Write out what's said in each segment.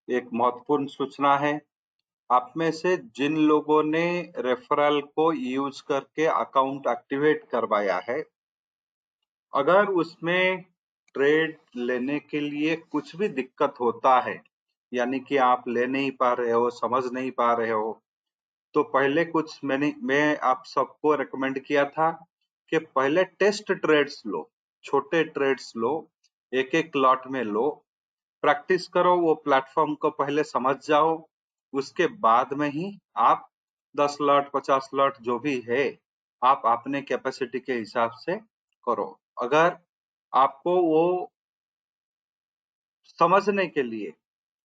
एक महत्वपूर्ण सूचना है। आप में से जिन लोगों ने रेफरल को यूज करके अकाउंट एक्टिवेट करवाया है, अगर उसमें ट्रेड लेने के लिए कुछ भी दिक्कत होता है, यानी कि आप ले नहीं पा रहे हो, समझ नहीं पा रहे हो, तो पहले कुछ मैं आप सबको रेकमेंड किया था कि पहले टेस्ट ट्रेड्स लो, छोटे ट्रेड्स लो, एक एक लॉट में लो, प्रैक्टिस करो, वो प्लेटफॉर्म को पहले समझ जाओ, उसके बाद में ही आप 10 लॉट 50 लॉट जो भी है आप अपने कैपेसिटी के हिसाब से करो। अगर आपको वो समझने के लिए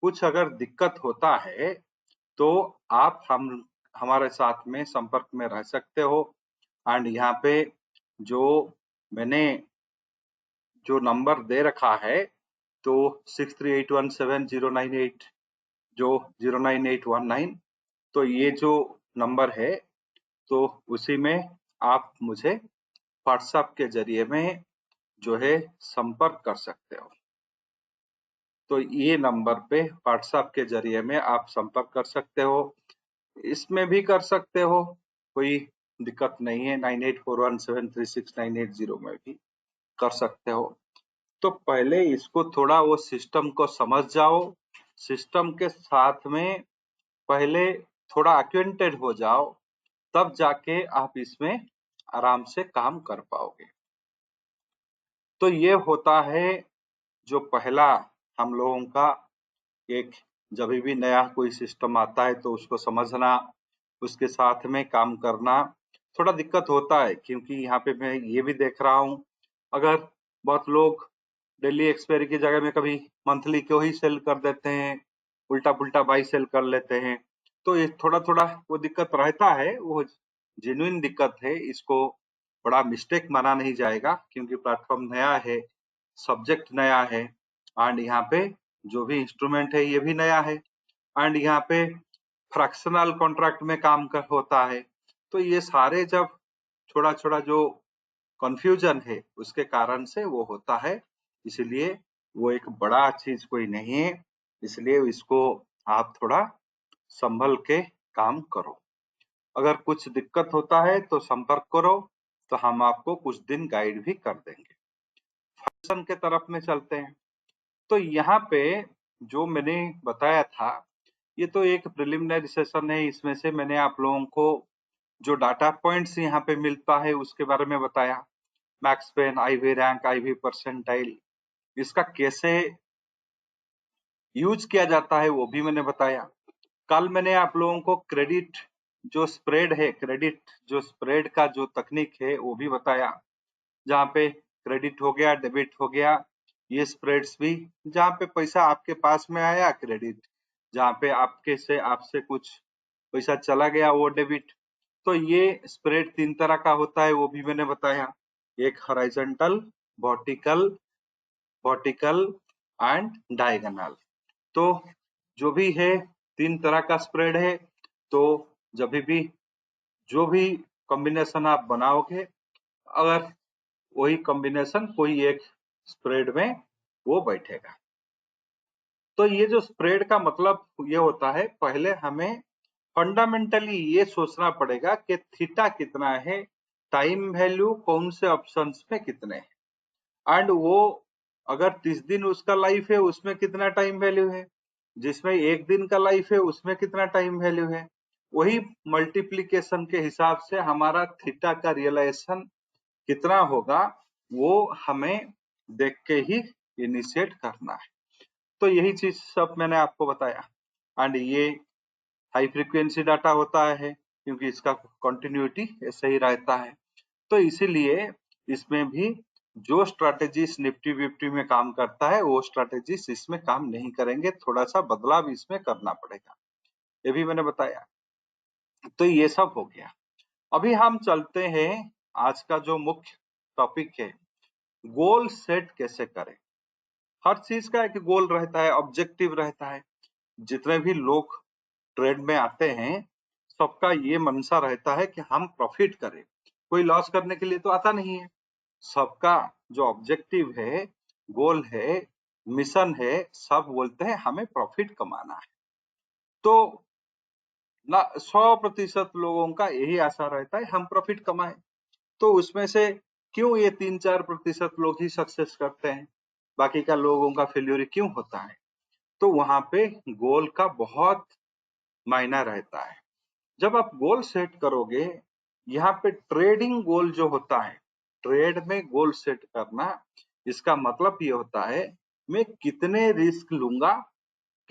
कुछ अगर दिक्कत होता है तो आप हमारे साथ में संपर्क में रह सकते हो। एंड यहाँ पे जो मैंने जो नंबर दे रखा है तो 63817098 जो 09819, तो ये जो नंबर है तो उसी में आप मुझे व्हाट्सएप के जरिए में जो है संपर्क कर सकते हो। तो ये नंबर पे व्हाट्सएप के जरिए में आप संपर्क कर सकते हो, इसमें भी कर सकते हो, कोई दिक्कत नहीं है। 9841736980 में भी कर सकते हो। तो पहले इसको थोड़ा वो सिस्टम को समझ जाओ, सिस्टम के साथ में पहले थोड़ा एक्वेंटेड हो जाओ, तब जाके आप इसमें आराम से काम कर पाओगे। तो ये होता है जो पहला हम लोगों का एक, जब भी नया कोई सिस्टम आता है तो उसको समझना, उसके साथ में काम करना थोड़ा दिक्कत होता है, क्योंकि यहाँ पे मैं ये भी देख रहा हूँ, अगर बहुत लोग डेली एक्सपायरी की जगह में कभी मंथली को ही सेल कर देते हैं, उल्टा पुल्टा बाई सेल कर लेते हैं, तो ये थोड़ा थोड़ा वो दिक्कत रहता है, वो जेन्युइन दिक्कत है, इसको बड़ा मिस्टेक माना नहीं जाएगा, क्योंकि प्लेटफॉर्म नया है, सब्जेक्ट नया है, एंड यहाँ पे जो भी इंस्ट्रूमेंट है ये भी नया है, एंड यहाँ पे फ्रैक्शनल कॉन्ट्रैक्ट में काम कर होता है। तो ये सारे जब छोटा छोटा जो कंफ्यूजन है उसके कारण से वो होता है, इसलिए वो एक बड़ा चीज कोई नहीं है, इसलिए इसको आप थोड़ा संभल के काम करो। अगर कुछ दिक्कत होता है तो संपर्क करो, तो हम आपको कुछ दिन गाइड भी कर देंगे। फंक्शन के तरफ में चलते हैं। तो यहाँ पे जो मैंने बताया था, ये तो एक प्रिलिमिनरी सेशन है, इसमें से मैंने आप लोगों को जो डाटा पॉइंट्स यहाँ पे मिलता है उसके बारे में बताया। Max pain, IV rank, IV percentile, इसका कैसे यूज किया जाता है वो भी मैंने बताया। कल मैंने आप लोगों को क्रेडिट जो स्प्रेड है, क्रेडिट जो स्प्रेड का जो तकनीक है वो भी बताया, जहाँ पे क्रेडिट हो गया, डेबिट हो गया, ये स्प्रेड्स भी, जहाँ पे पैसा आपके पास में आया क्रेडिट, जहाँ पे आपसे कुछ पैसा चला गया वो डेबिट। तो ये स्प्रेड 3 तरह का होता है, वो भी मैंने बताया। एक हॉरिजॉन्टल, वर्टिकल, एंड डायगोनल। तो जो भी है 3 तरह का स्प्रेड है। तो जब भी जो भी कॉम्बिनेशन आप बनाओगे, अगर वही कॉम्बिनेशन कोई एक स्प्रेड में वो बैठेगा। तो ये जो स्प्रेड का मतलब ये होता है, पहले हमें फंडामेंटली ये सोचना पड़ेगा कि थीटा कितना है, टाइम वैल्यू कौन से ऑप्शंस में कितने हैं, एंड वो अगर 30 दिन उसका लाइफ है उसमें कितना टाइम वैल्यू है, जिसमें एक दिन का लाइफ है उसमें कितना टाइम वैल्यू है। वही मल्टीप्लीकेशन के हिसाब से हमारा थीटा का रियलाइजेशन कितना होगा वो हमें देख के ही इनिशिएट करना है। तो यही चीज सब मैंने आपको बताया। एंड ये हाई फ्रीक्वेंसी डाटा होता है, क्योंकि इसका कंटिन्यूटी ऐसे ही रहता है। तो इसीलिए इसमें भी जो स्ट्रैटेजीज निफ्टी विफ्टी में काम करता है वो स्ट्रैटेजीज इसमें काम नहीं करेंगे, थोड़ा सा बदलाव इसमें करना पड़ेगा, ये भी मैंने बताया। तो ये सब हो गया। अभी हम चलते हैं, आज का जो मुख्य टॉपिक है, गोल सेट कैसे करें। हर चीज का एक गोल रहता है, ऑब्जेक्टिव रहता है। जितने भी लोग ट्रेड में आते हैं सबका ये मनसा रहता है कि हम प्रॉफिट करें, कोई लॉस करने के लिए तो आता नहीं है। सबका जो ऑब्जेक्टिव है, गोल है, मिशन है, सब बोलते हैं हमें प्रॉफिट कमाना है। तो ना 100% लोगों का यही आशा रहता है हम प्रॉफिट कमाएं। तो उसमें से क्यों ये 3-4% लोग ही सक्सेस करते हैं, बाकी का लोगों का फेल्यूर क्यों होता है? तो वहां पे गोल का बहुत मायना रहता है। जब आप गोल सेट करोगे, यहाँ पे ट्रेडिंग गोल जो होता है, ट्रेड में गोल सेट करना, इसका मतलब ये होता है मैं कितने रिस्क लूंगा,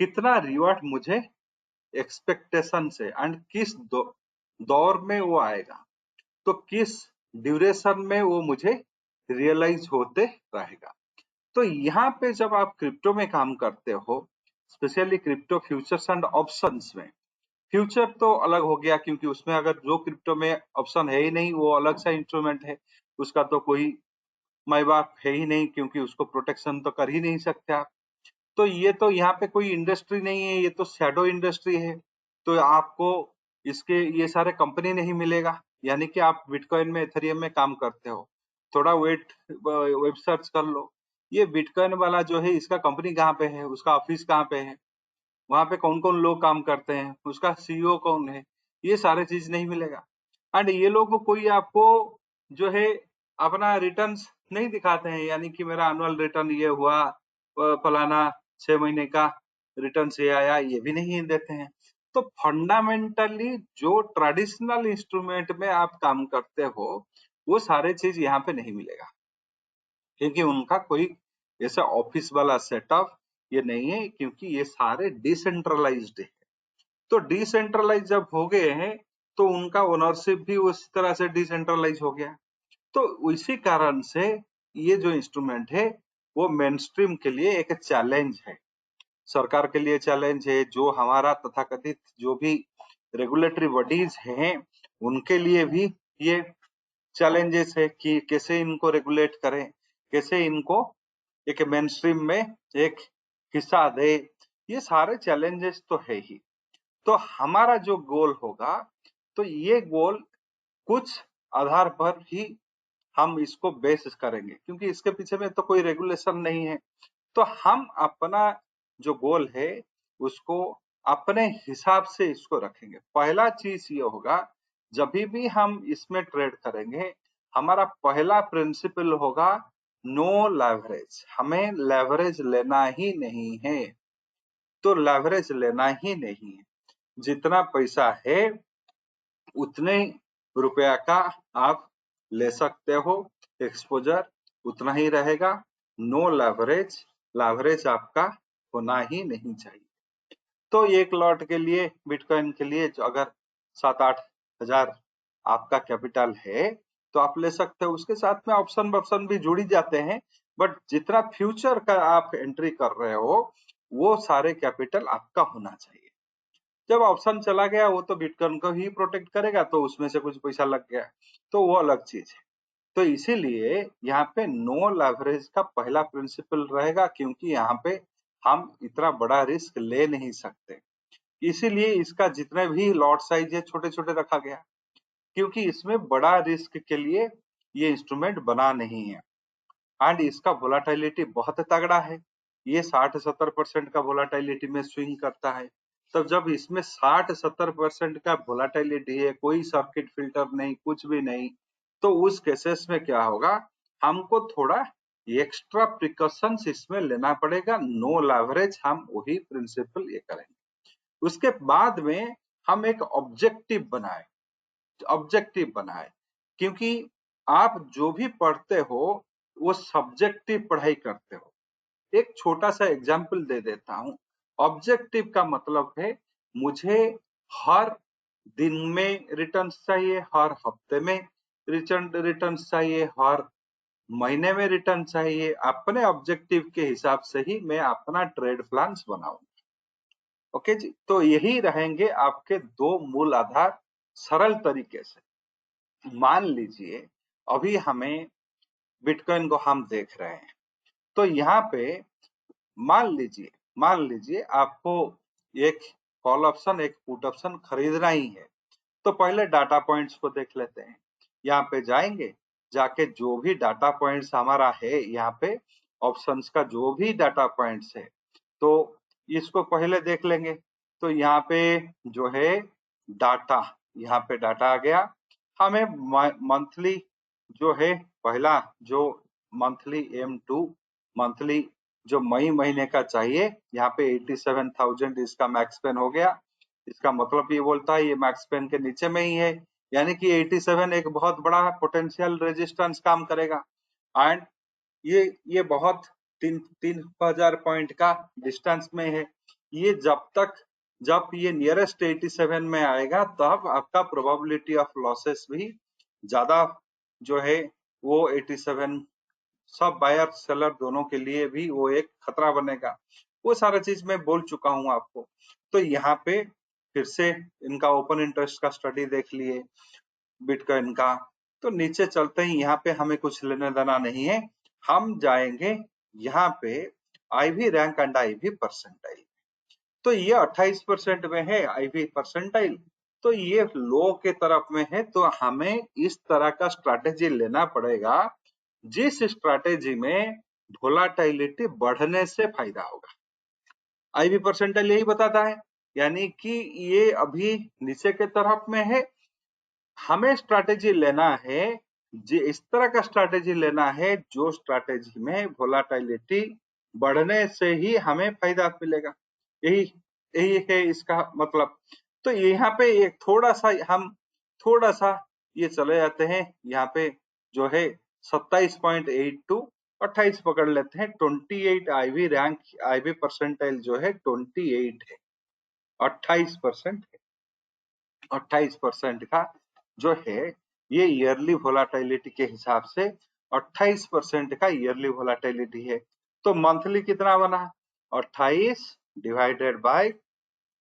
कितना रिवॉर्ड मुझे एक्सपेक्टेशन से, एंड किस दौर में वो आएगा, तो किस ड्यूरेशन में वो मुझे रियलाइज होते रहेगा। तो यहाँ पे जब आप क्रिप्टो में काम करते हो, specially crypto futures and options में, फ्यूचर तो अलग हो गया क्योंकि उसमें अगर जो क्रिप्टो में ऑप्शन है ही नहीं, वो अलग सा इंस्ट्रूमेंट है, उसका तो कोई माई बाप है ही नहीं, क्योंकि उसको प्रोटेक्शन तो कर ही नहीं सकते आप। तो ये तो यहाँ पे कोई इंडस्ट्री नहीं है, ये तो शैडो इंडस्ट्री है। तो आपको इसके ये सारे कंपनी नहीं मिलेगा, यानी कि आप बिटकॉइन में, एथेरियम में काम करते हो, थोड़ा वेब सर्च कर लो, ये बिटकॉइन वाला जो है इसका कंपनी कहाँ पे है, उसका ऑफिस कहाँ पे है, वहां पे कौन कौन लोग काम करते हैं, उसका सीईओ कौन है, ये सारे चीज नहीं मिलेगा। एंड ये लोग कोई आपको जो है अपना रिटर्न्स नहीं दिखाते हैं, यानी कि मेरा एनुअल रिटर्न ये हुआ, फलाना 6 महीने का रिटर्न से आया, ये भी नहीं देते हैं। तो फंडामेंटली जो ट्रेडिशनल इंस्ट्रूमेंट में आप काम करते हो, वो सारे चीज यहाँ पे नहीं मिलेगा, क्योंकि उनका कोई ऐसा ऑफिस वाला सेटअप ये नहीं है, क्योंकि ये सारे डिसेंट्रलाइज्ड है। तो डिसेंट्रलाइज जब हो गए हैं, तो उनका ओनरशिप भी उस तरह से डिसेंट्रलाइज हो गया। तो इसी कारण से ये जो इंस्ट्रूमेंट है, वो मेन स्ट्रीम के लिए एक चैलेंज है, सरकार के लिए चैलेंज है, जो हमारा तथाकथित जो भी रेगुलेटरी बॉडीज हैं, उनके लिए भी ये चैलेंजेस है कि कैसे इनको रेगुलेट करें, कैसे इनको एक मेन स्ट्रीम में एक हिस्सा दे। ये सारे चैलेंजेस तो है ही। तो हमारा जो गोल होगा, तो ये गोल कुछ आधार पर ही हम इसको बेस करेंगे, क्योंकि इसके पीछे में तो कोई रेगुलेशन नहीं है। तो हम अपना जो गोल है, उसको अपने हिसाब से इसको रखेंगे। पहला चीज ये होगा, जब भी हम इसमें ट्रेड करेंगे, हमारा पहला प्रिंसिपल होगा नो लेवरेज, हमें लेवरेज लेना ही नहीं है। तो लेवरेज लेना ही नहीं है, जितना पैसा है उतने रुपया का आप ले सकते हो, एक्सपोजर उतना ही रहेगा। नो लेवरेज, लेवरेज आपका होना ही नहीं चाहिए। तो एक लॉट के लिए, बिटकॉइन के लिए जो अगर 7-8 हजार आपका कैपिटल है, तो आप ले सकते हो। उसके साथ में ऑप्शन वप्शन भी जुड़ी जाते हैं, बट जितना फ्यूचर का आप एंट्री कर रहे हो, वो सारे कैपिटल आपका होना चाहिए। जब ऑप्शन चला गया, वो तो बिटकॉइन को ही प्रोटेक्ट करेगा, तो उसमें से कुछ पैसा लग गया, तो वो अलग चीज है। तो इसीलिए यहाँ पे नो लेवरेज का पहला प्रिंसिपल रहेगा, क्योंकि यहाँ पे हम इतना बड़ा रिस्क ले नहीं सकते। इसीलिए इसका जितने भी लॉट साइज है, छोटे छोटे रखा गया, क्योंकि इसमें बड़ा रिस्क के लिए ये इंस्ट्रूमेंट बना नहीं है। एंड इसका वोलाटिलिटी बहुत तगड़ा है, ये 60-70% का वोलाटिलिटी में स्विंग करता है। तब जब इसमें 60-70% का वोलाटिलिटी है, कोई सर्किट फिल्टर नहीं, कुछ भी नहीं, तो उस केसेस में क्या होगा, हमको थोड़ा एक्स्ट्रा प्रिकॉशंस इसमें लेना पड़ेगा। नो लेवरेज, हम वही प्रिंसिपल ये करेंगे। उसके बाद में हम एक ऑब्जेक्टिव बनाए, क्योंकि आप जो भी पढ़ते हो, वो सब्जेक्टिव पढ़ाई करते हो। एक छोटा सा एग्जाम्पल दे देता हूँ। ऑब्जेक्टिव का मतलब है, मुझे हर दिन में रिटर्न्स चाहिए, हर हफ्ते में रिटर्न्स चाहिए, हर महीने में रिटर्न चाहिए। अपने ऑब्जेक्टिव के हिसाब से ही मैं अपना ट्रेड प्लान बनाऊं। ओके जी, तो यही रहेंगे आपके दो मूल आधार, सरल तरीके से। मान लीजिए अभी हमें बिटकॉइन को हम देख रहे हैं, तो यहाँ पे मान लीजिए आपको एक कॉल ऑप्शन, एक पुट ऑप्शन खरीदना ही है। तो पहले डाटा पॉइंट्स को देख लेते हैं। यहाँ पे जाएंगे, जाके जो भी डाटा पॉइंट्स हमारा है यहाँ पे, ऑप्शंस का जो भी डाटा पॉइंट्स है, तो इसको पहले देख लेंगे। तो यहाँ पे जो है डाटा, यहाँ पे डाटा आ गया। हमें मंथली जो है पहला जो मंथली M2 मंथली जो मई महीने का चाहिए, यहाँ पे 87,000 इसका मैक्स पेन हो गया। इसका मतलब ये बोलता है ये मैक्स पेन के नीचे में ही है, यानी कि 87 एक बहुत बड़ा पोटेंशियल रेजिस्टेंस काम करेगा। एंड ये बहुत 3000 पॉइंट का डिस्टेंस में है। ये जब ये नियरेस्ट 87 में आएगा तब आपका प्रोबेबिलिटी ऑफ लॉसेस भी ज्यादा जो है वो 87 सब बायर सेलर दोनों के लिए भी वो एक खतरा बनेगा। वो सारा चीज मैं बोल चुका हूँ आपको। तो यहाँ पे फिर से इनका ओपन इंटरेस्ट का स्टडी देख लिए बिटकॉइन का। तो नीचे चलते ही यहाँ पे हमें कुछ लेना देना नहीं है, हम जाएंगे यहाँ पे IV rank and IV percentile. तो ये 28% में है आईवी परसेंटाइल, तो ये लो के तरफ में है। तो हमें इस तरह का स्ट्रैटेजी लेना पड़ेगा जिस स्ट्रैटेजी में वोलेटिलिटी बढ़ने से फायदा होगा। आईवी परसेंटाइल यही बताता है, यानी कि ये अभी नीचे के तरफ में है, हमें स्ट्रैटेजी लेना है जी इस तरह का स्ट्रैटेजी लेना है जो स्ट्रैटेजी में वोलेटिलिटी बढ़ने से ही हमें फायदा मिलेगा। यही यही है इसका मतलब। तो यहाँ पे एक थोड़ा सा ये चले जाते हैं, यहाँ पे जो है 27.82 28 पकड़ लेते हैं। 28 आईवी रैंक आईवी परसेंटाइल जो है 28 है, 28% है। 28% का जो है ये ईयरली वोलेटिलिटी के हिसाब से 28% का ईयरली वोलेटिलिटी है। तो मंथली कितना बना, 28 divided by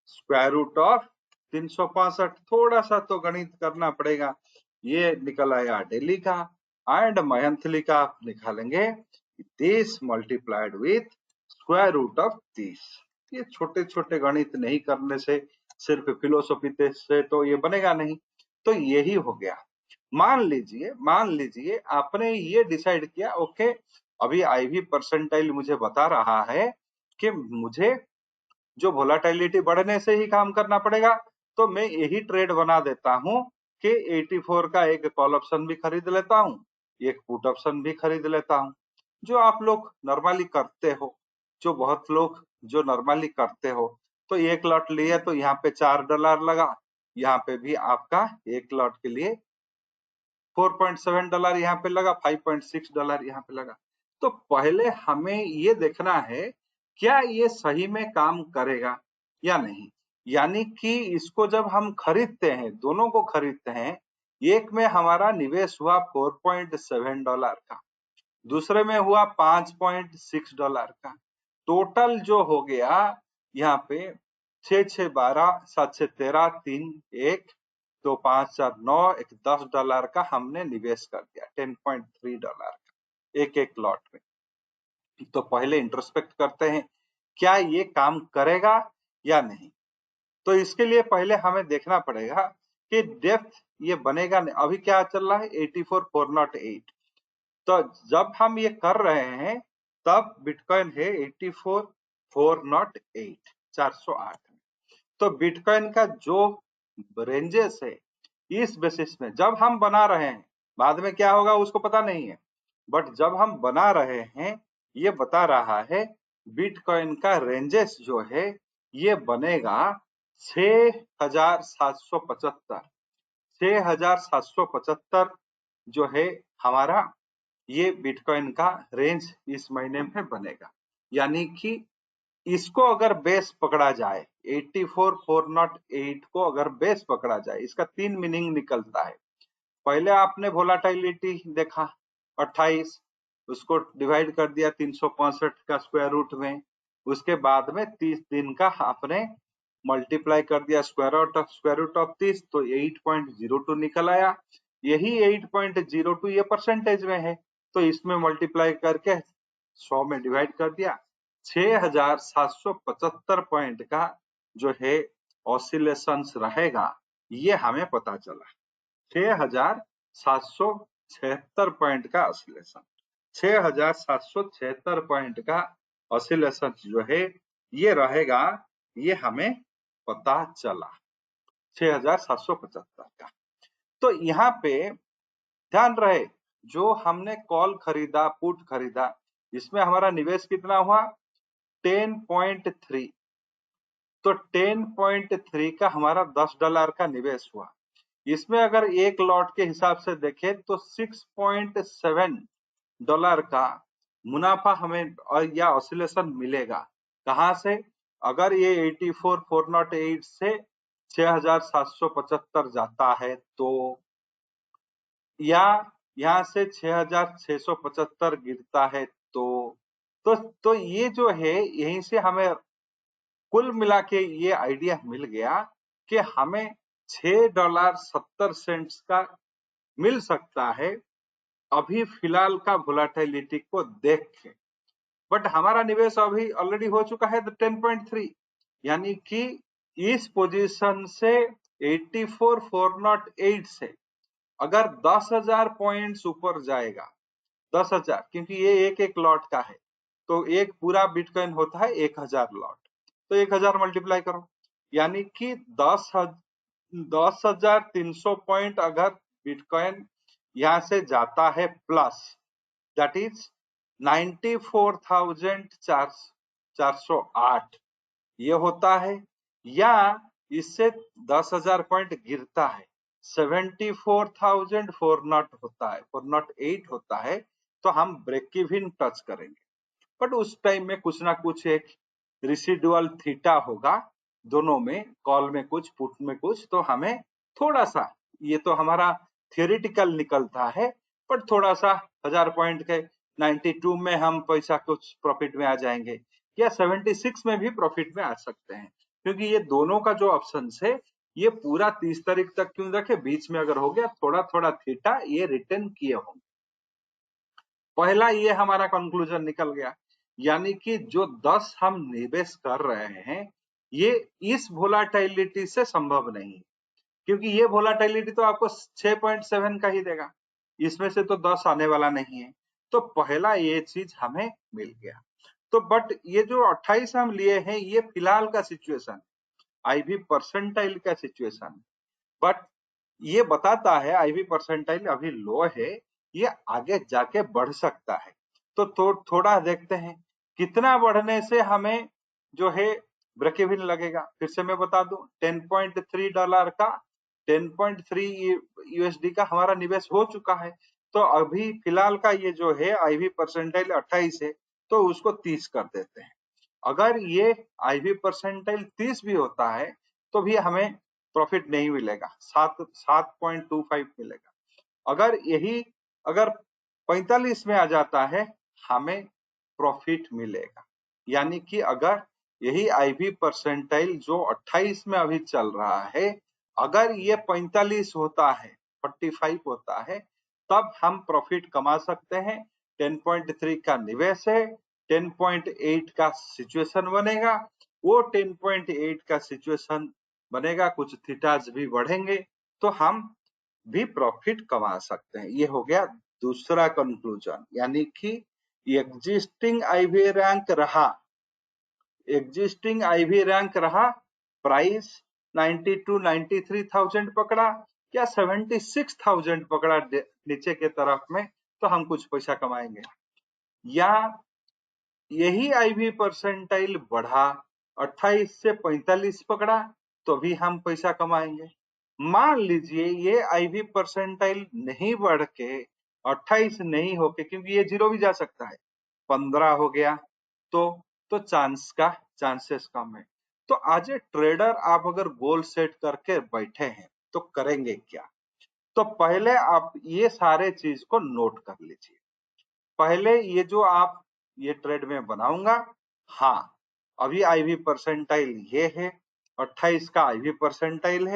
square root of 365। थोड़ा सा तो गणित करना पड़ेगा, ये निकल आया डेली का। एंड मंथली का आप निकालेंगे 30 multiplied with square root of 30। ये छोटे छोटे गणित नहीं करने से, सिर्फ फिलोसॉफी से तो ये बनेगा नहीं। तो यही हो गया। मान लीजिए आपने ये डिसाइड किया, ओके अभी आईवी परसेंटाइल मुझे बता रहा है कि मुझे जो वोलेटिलिटी बढ़ने से ही काम करना पड़ेगा, तो मैं यही ट्रेड बना देता हूं कि 84 का एक कॉल ऑप्शन भी खरीद लेता हूं, एक पुट ऑप्शन भी खरीद लेता हूं, जो आप लोग नॉर्मली करते हो, जो बहुत लोग जो नॉर्मली करते हो। तो एक लॉट लिया तो यहाँ पे $4 लगा, यहाँ पे भी आपका एक लॉट के लिए $4.7 यहाँ पे लगा, $5.6 यहाँ पे लगा। तो पहले हमें ये देखना है क्या ये सही में काम करेगा या नहीं। यानी कि इसको जब हम खरीदते हैं, दोनों को खरीदते हैं, एक में हमारा निवेश हुआ $4.7 का, दूसरे में हुआ $5.6 का। टोटल जो हो गया यहाँ पे 6 6 12 7 6 13 3 1 2 5 4 9 एक $10 का हमने निवेश कर दिया, $10.3 का एक एक लॉट में। तो पहले इंट्रोस्पेक्ट करते हैं क्या ये काम करेगा या नहीं। तो इसके लिए पहले हमें देखना पड़ेगा कि डेप्थ ये बनेगा नहीं। अभी क्या चल रहा है 84,408। तो जब हम ये कर रहे हैं तब बिटकॉइन है 84,408 408। तो बिटकॉइन का जो रेंजेस है इस बेसिस में जब हम बना रहे हैं, बाद में क्या होगा उसको पता नहीं है, बट जब हम बना रहे हैं ये बता रहा है बिटकॉइन का रेंजेस जो है ये बनेगा 6,775। 6,775 जो है हमारा ये बिटकॉइन का रेंज इस महीने में बनेगा। यानी कि इसको अगर बेस पकड़ा जाए, 84,408 को अगर बेस पकड़ा जाए, इसका 3 मीनिंग निकलता है। पहले आपने वोलेटिलिटी देखा 28, उसको डिवाइड कर दिया 365 का स्क्वायर रूट में, उसके बाद में 30 दिन का आपने मल्टीप्लाई कर दिया स्क्वायर रूट ऑफ 30, तो 8.02 निकल आया। यही 8.02 ये परसेंटेज में है, तो इसमें मल्टीप्लाई करके 100 में डिवाइड कर दिया। 6,775 पॉइंट का जो है ऑसिलेशंस रहेगा, ये हमें पता चला। 6,776 पॉइंट का ऑसिलेशन। 6,776 पॉइंट का ऑसिलेशन जो है ये रहेगा, ये हमें पता चला 6,775 का। तो यहाँ पे ध्यान रहे, जो हमने कॉल खरीदा, पुट खरीदा, इसमें हमारा निवेश कितना हुआ 10.3। तो 10.3 का हमारा $10 का निवेश हुआ। इसमें अगर एक लॉट के हिसाब से देखें तो $6.7 का मुनाफा हमें या ऑसिलेशन मिलेगा। कहां से? अगर ये 84,408 से 6,775 जाता है तो, या यहाँ से 6,675 गिरता है तो ये जो है, यहीं से हमें कुल मिला के ये आइडिया मिल गया कि हमें $6.70 का मिल सकता है अभी फिलहाल का वोलेटिलिटी को देख के। बट हमारा निवेश अभी ऑलरेडी हो चुका है 10.3, यानी कि इस पोजीशन से 84,408 से अगर 10,000 पॉइंट्स ऊपर जाएगा, 10,000, क्योंकि ये एक लॉट का है, तो एक पूरा बिटकॉइन होता है 1,000 लॉट, तो 1,000 मल्टीप्लाई करो, यानी कि 10,300 पॉइंट अगर बिटकॉइन यहाँ से जाता है प्लस, दैट इज 94,408 ये होता है, या इससे 10,000 पॉइंट गिरता है 74,408 होता है, तो हम ब्रेक इवन टच करेंगे। बट उस टाइम में कुछ ना कुछ एक रिसिडुअल थीटा होगा, दोनों में, कॉल में कुछ, पुट में कुछ, तो हमें थोड़ा सा, ये तो हमारा थियोरिटिकल निकलता है, बट थोड़ा सा 1,000 पॉइंट के 92 में हम पैसा कुछ प्रॉफिट में आ जाएंगे, या 76 में भी प्रॉफिट में आ सकते हैं, क्योंकि ये दोनों का जो ऑप्शन है ये पूरा 30 तारीख तक क्यों रखे, बीच में अगर हो गया थोड़ा थोड़ा थीटा ये रिटर्न किए होंगे। पहला ये हमारा कंक्लूजन निकल गया, यानी कि जो 10 हम निवेश कर रहे हैं ये इस वोलाटिलिटी से संभव नहीं, क्योंकि ये वोलाटिलिटी तो आपको 6.7 का ही देगा, इसमें से तो 10 आने वाला नहीं है। तो पहला ये चीज हमें मिल गया। तो बट ये जो 28 हम लिए हैं ये फिलहाल का सिचुएशन, आईवी परसेंटाइल का सिचुएशन, बट ये बताता है आईवी परसेंटाइल अभी लो है, ये आगे जाके बढ़ सकता है। तो थोड़ा देखते हैं कितना बढ़ने से हमें जो है ब्रेक इवन लगेगा। फिर से मैं बता दूं, $10.3 का, 10.3 यूएसडी का हमारा निवेश हो चुका है। तो अभी फिलहाल का ये जो है आईवी परसेंटाइल 28 है, तो उसको 30 कर देते हैं। अगर ये आईवी परसेंटाइल 30 भी होता है तो भी हमें प्रॉफिट नहीं मिलेगा, 7.25 मिलेगा। अगर यही अगर 45 में आ जाता है हमें प्रॉफिट मिलेगा, यानी कि अगर यही आईवी परसेंटाइल जो 28 में अभी चल रहा है, अगर ये 45 होता है, 45 होता है, तब हम प्रॉफिट कमा सकते हैं। 10.3 का निवेश है, 10.8 का सिचुएशन बनेगा, वो 10.8 का सिचुएशन बनेगा, कुछ थीटाज भी बढ़ेंगे, तो हम भी प्रॉफिट कमा सकते हैं। ये हो गया दूसरा कंक्लूजन, यानी कि एग्जिस्टिंग आईवी रैंक रहा, प्राइस 92-93,000 पकड़ा या 76,000 पकड़ा नीचे के तरफ में, तो हम कुछ पैसा कमाएंगे। या यही आईवी परसेंटाइल बढ़ा, 28 से 45 पकड़ा, तो भी हम पैसा कमाएंगे। मान लीजिए ये आईवी परसेंटाइल नहीं बढ़ के 28 नहीं होके, क्योंकि ये 0 भी जा सकता है, 15 हो गया, तो चांसेस कम है। तो आज ट्रेडर आप अगर गोल सेट करके बैठे हैं तो करेंगे क्या? तो पहले आप ये सारे चीज को नोट कर लीजिए। पहले ये जो आप ये ट्रेड में बनाऊंगा, हाँ अभी आईवी परसेंटाइल ये है, 28 का आईवी परसेंटाइल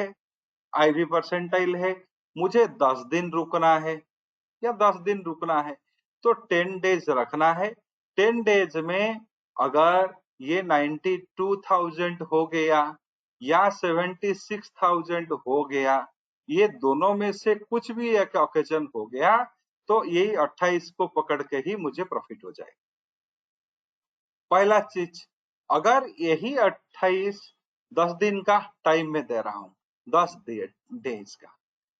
है, मुझे 10 दिन रुकना है या 10 दिन रुकना है, तो 10 डेज रखना है। 10 डेज में अगर ये 92,000 हो गया या 76,000 हो गया, ये दोनों में से कुछ भी एक ओकेजन हो गया, तो यही 28 को पकड़ के ही मुझे प्रॉफिट हो जाएगा। पहला चीज, अगर यही 28 10 दिन का टाइम में दे रहा हूं, 10 डेज का,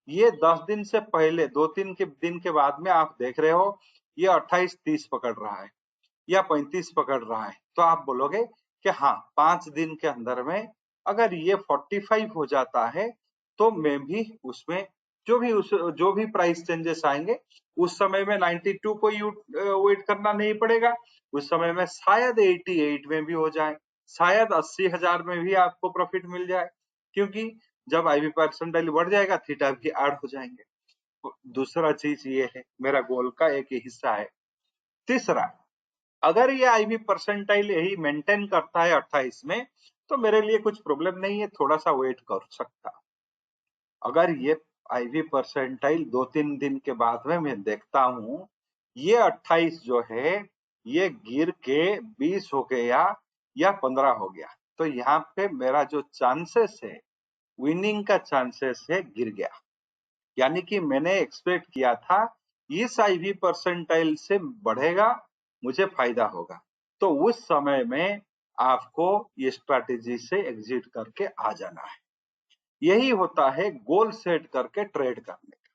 ये 10 दिन से पहले 2-3 के दिन के बाद में आप देख रहे हो ये 28-30 पकड़ रहा है या 35 पकड़ रहा है, तो आप बोलोगे कि हाँ 5 दिन के अंदर में अगर ये 45 हो जाता है तो मैं भी उसमें जो भी प्राइस चेंजेस आएंगे उस समय में 92 को वेट करना नहीं पड़ेगा, उस समय में शायद 88 में भी हो जाए, शायद 80,000 में भी आपको प्रॉफिट मिल जाए, क्योंकि जब आईवी परसेंटाइल बढ़ जाएगा थीटा भी ऐड हो जाएंगे। तो दूसरा चीज ये है, मेरा गोल का एक हिस्सा है। तीसरा, अगर ये आईवी परसेंटाइल यही मेंटेन करता है 28 में तो मेरे लिए कुछ प्रॉब्लम नहीं है, थोड़ा सा वेट कर सकता। अगर ये आईवी परसेंटाइल 2-3 दिन के बाद में मैं देखता हूं ये 28 जो है ये गिर के 20 हो गया या 15 हो गया, तो यहाँ पे मेरा जो चांसेस है विनिंग का चांसेस है गिर गया। यानी कि मैंने एक्सपेक्ट किया था इस आईवी परसेंटाइल से बढ़ेगा, मुझे फायदा होगा, तो उस समय में आपको ये स्ट्रैटेजी से एग्जिट करके आ जाना है। यही होता है गोल सेट करके ट्रेड करने का।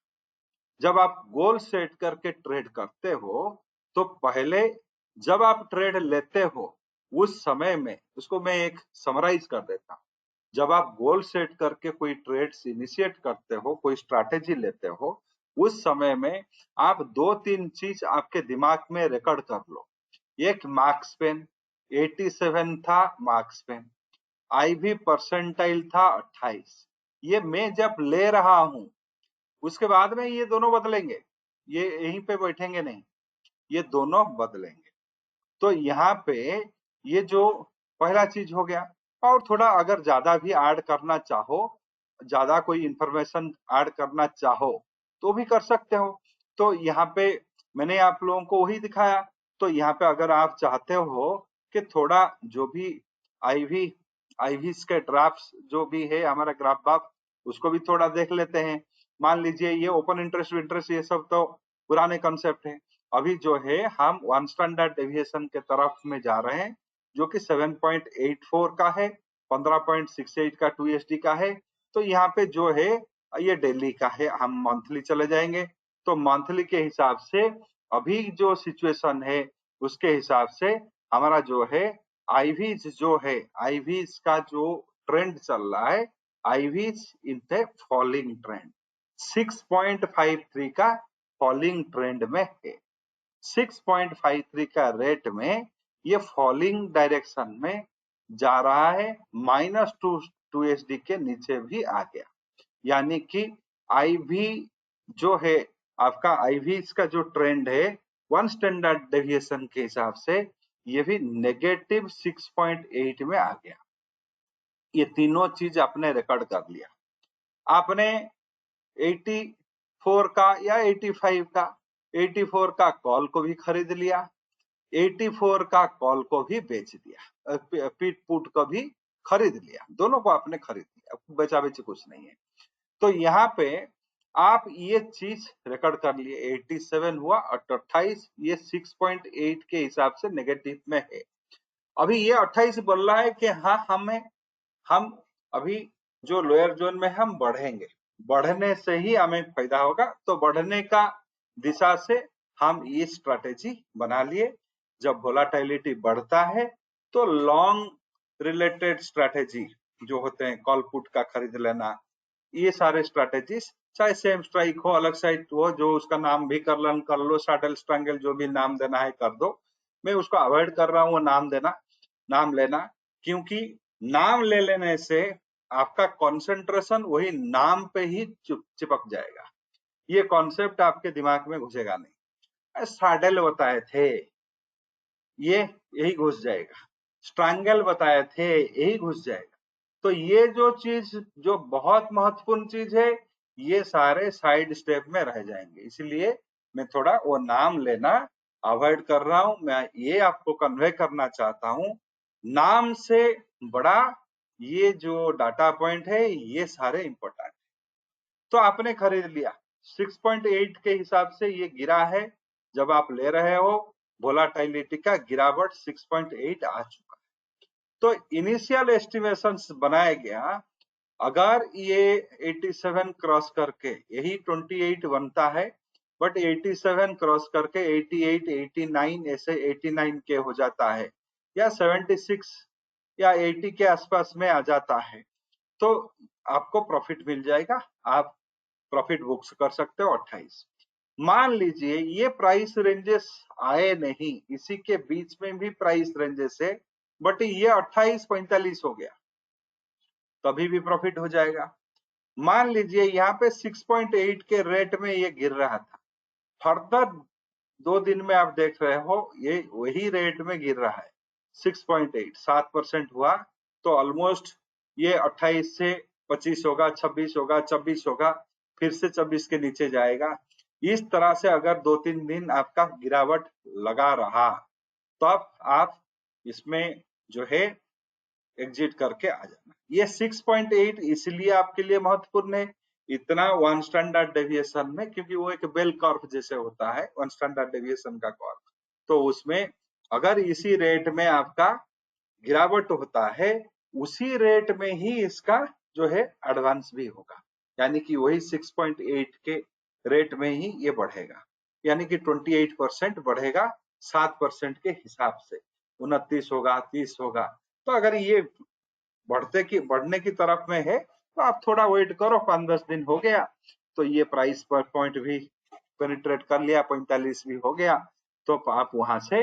जब आप गोल सेट करके ट्रेड करते हो तो पहले जब आप ट्रेड लेते हो उस समय में, उसको मैं एक समराइज कर देता हूं, जब आप गोल सेट करके कोई ट्रेड्स इनिशिएट करते हो, कोई स्ट्रैटेजी लेते हो, उस समय में आप 2-3 चीज आपके दिमाग में रिकॉर्ड कर लो। एक मार्क्स पेन 87 था, मार्क्स पेन आईवी परसेंटाइल था 28, ये मैं जब ले रहा हूं उसके बाद में ये दोनों बदलेंगे, ये यहीं पे बैठेंगे नहीं, ये दोनों बदलेंगे। तो यहाँ पे ये जो पहला चीज हो गया, और थोड़ा अगर ज्यादा भी ऐड करना चाहो, ज्यादा कोई इंफॉर्मेशन ऐड करना चाहो तो भी कर सकते हो। तो यहाँ पे मैंने आप लोगों को वही दिखाया। तो यहाँ पे अगर आप चाहते हो कि थोड़ा जो भी आईवी आईवी के ड्राफ्ट जो भी है हमारा ग्राफ बाफ उसको भी थोड़ा देख लेते हैं। मान लीजिए ये ओपन इंटरेस्ट ये सब तो पुराने कंसेप्ट है, अभी जो है हम वन स्टैंडर्ड डेविएशन के तरफ में जा रहे हैं जो कि 7.84 का है, 15.68 का 2SD का है। तो यहाँ पे जो है ये डेली का है, हम मंथली चले जाएंगे। तो मंथली के हिसाब से अभी जो सिचुएशन है उसके हिसाब से हमारा जो है आईवीज जो है, आईवीज का जो ट्रेंड चल रहा है, आईवीज इन पे फॉलिंग ट्रेंड 6.53 का फॉलिंग ट्रेंड में है। 6.53 का रेट में ये फॉलिंग डायरेक्शन में जा रहा है, -2SD के नीचे भी आ गया। यानी कि आईवी जो है आपका आईवी का जो ट्रेंड है वन स्टैंडर्ड डेविएशन के हिसाब से ये भी नेगेटिव 6.8 में आ गया। ये तीनों चीज आपने रिकॉर्ड कर लिया। आपने 84 का या 85 का 84 का कॉल को भी खरीद लिया, 84 का कॉल को भी बेच दिया, पीट पुट को भी खरीद लिया, दोनों को आपने खरीद लिया, बेचा बेची कुछ नहीं है। तो यहाँ पे आप ये चीज रिकॉर्ड कर लिए, 87 हुआ और 28 ये 6.8 के हिसाब से नेगेटिव में है। अभी ये 28 बोल रहा है कि हाँ हम अभी जो लोअर जोन में हम बढ़ेंगे, बढ़ने से ही हमें फायदा होगा, तो बढ़ने का दिशा से हम ये स्ट्रैटेजी बना लिए। जब वोलेटिलिटी बढ़ता है तो लॉन्ग रिलेटेड स्ट्रैटेजी जो होते हैं, कॉल पुट का खरीद लेना, ये सारे स्ट्रैटेजीज, चाहे सेम स्ट्राइक हो, अलग साइड हो, जो उसका नाम भी कर लो, सैडल स्ट्रैंगल जो भी नाम देना है कर दो। मैं उसको अवॉइड कर रहा हूँ नाम लेना, क्योंकि नाम ले लेने से आपका कंसंट्रेशन वही नाम पे ही चिपक जाएगा, ये कॉन्सेप्ट आपके दिमाग में घुसेगा नहीं। सैडल बताए थे ये यही घुस जाएगा, स्ट्रैंगल बताए थे यही घुस जाएगा। तो ये जो चीज जो बहुत महत्वपूर्ण चीज है ये सारे साइड स्टेप में रह जाएंगे, इसलिए मैं थोड़ा वो नाम लेना अवॉइड कर रहा हूं। मैं ये आपको कन्वे करना चाहता हूं, नाम से बड़ा ये जो डाटा पॉइंट है ये सारे इंपॉर्टेंट। तो आपने खरीद लिया, 6.8 के हिसाब से ये गिरा है, जब आप ले रहे हो वोलाटिलिटी का गिरावट 6.8 आ चुका है। तो इनिशियल एस्टिमेशंस बनाया गया, अगर ये 87 क्रॉस करके, यही 28 बनता है, बट 87 क्रॉस करके 88, 89 ऐसे 89 के हो जाता है, या 76 या 80 के आसपास में आ जाता है, तो आपको प्रॉफिट मिल जाएगा, आप प्रॉफिट बुक्स कर सकते हो 28। मान लीजिए ये प्राइस रेंजेस आए नहीं, इसी के बीच में भी प्राइस रेंजेस है, बट ये 28-45 हो गया, तभी भी प्रॉफिट हो जाएगा। मान लीजिए यहाँ पे 6.8 के रेट में ये गिर रहा था, फर्दर 2 दिन में आप देख रहे हो ये वही रेट में गिर रहा है 6.8, 7% हुआ, तो ऑलमोस्ट ये 28 से 25 होगा, 26 होगा, 24 होगा, फिर से 24 के नीचे जाएगा। इस तरह से अगर 2-3 दिन आपका गिरावट लगा रहा, तब आप इसमें जो है एग्जिट करके आ जाना। ये 6.8 इसलिए आपके लिए महत्वपूर्ण है, इतना वन स्टैंडर्ड डेविएशन में, क्योंकि वो एक बेल कर्व जैसे होता है वन स्टैंडर्ड डेविएशन का कर्व, तो उसमें अगर इसी रेट में आपका गिरावट होता है, उसी रेट में ही इसका जो है एडवांस भी होगा, यानी कि वही 6.8 के रेट में ही ये बढ़ेगा, यानी कि 28% बढ़ेगा 7% के हिसाब से, 29 होगा, 30 होगा। तो अगर ये बढ़ने की तरफ में है, तो आप थोड़ा वेट करो, 5-10 दिन हो गया तो ये प्राइस पर पॉइंट भी पेनिट्रेट कर लिया, 45 भी हो गया, तो आप वहां से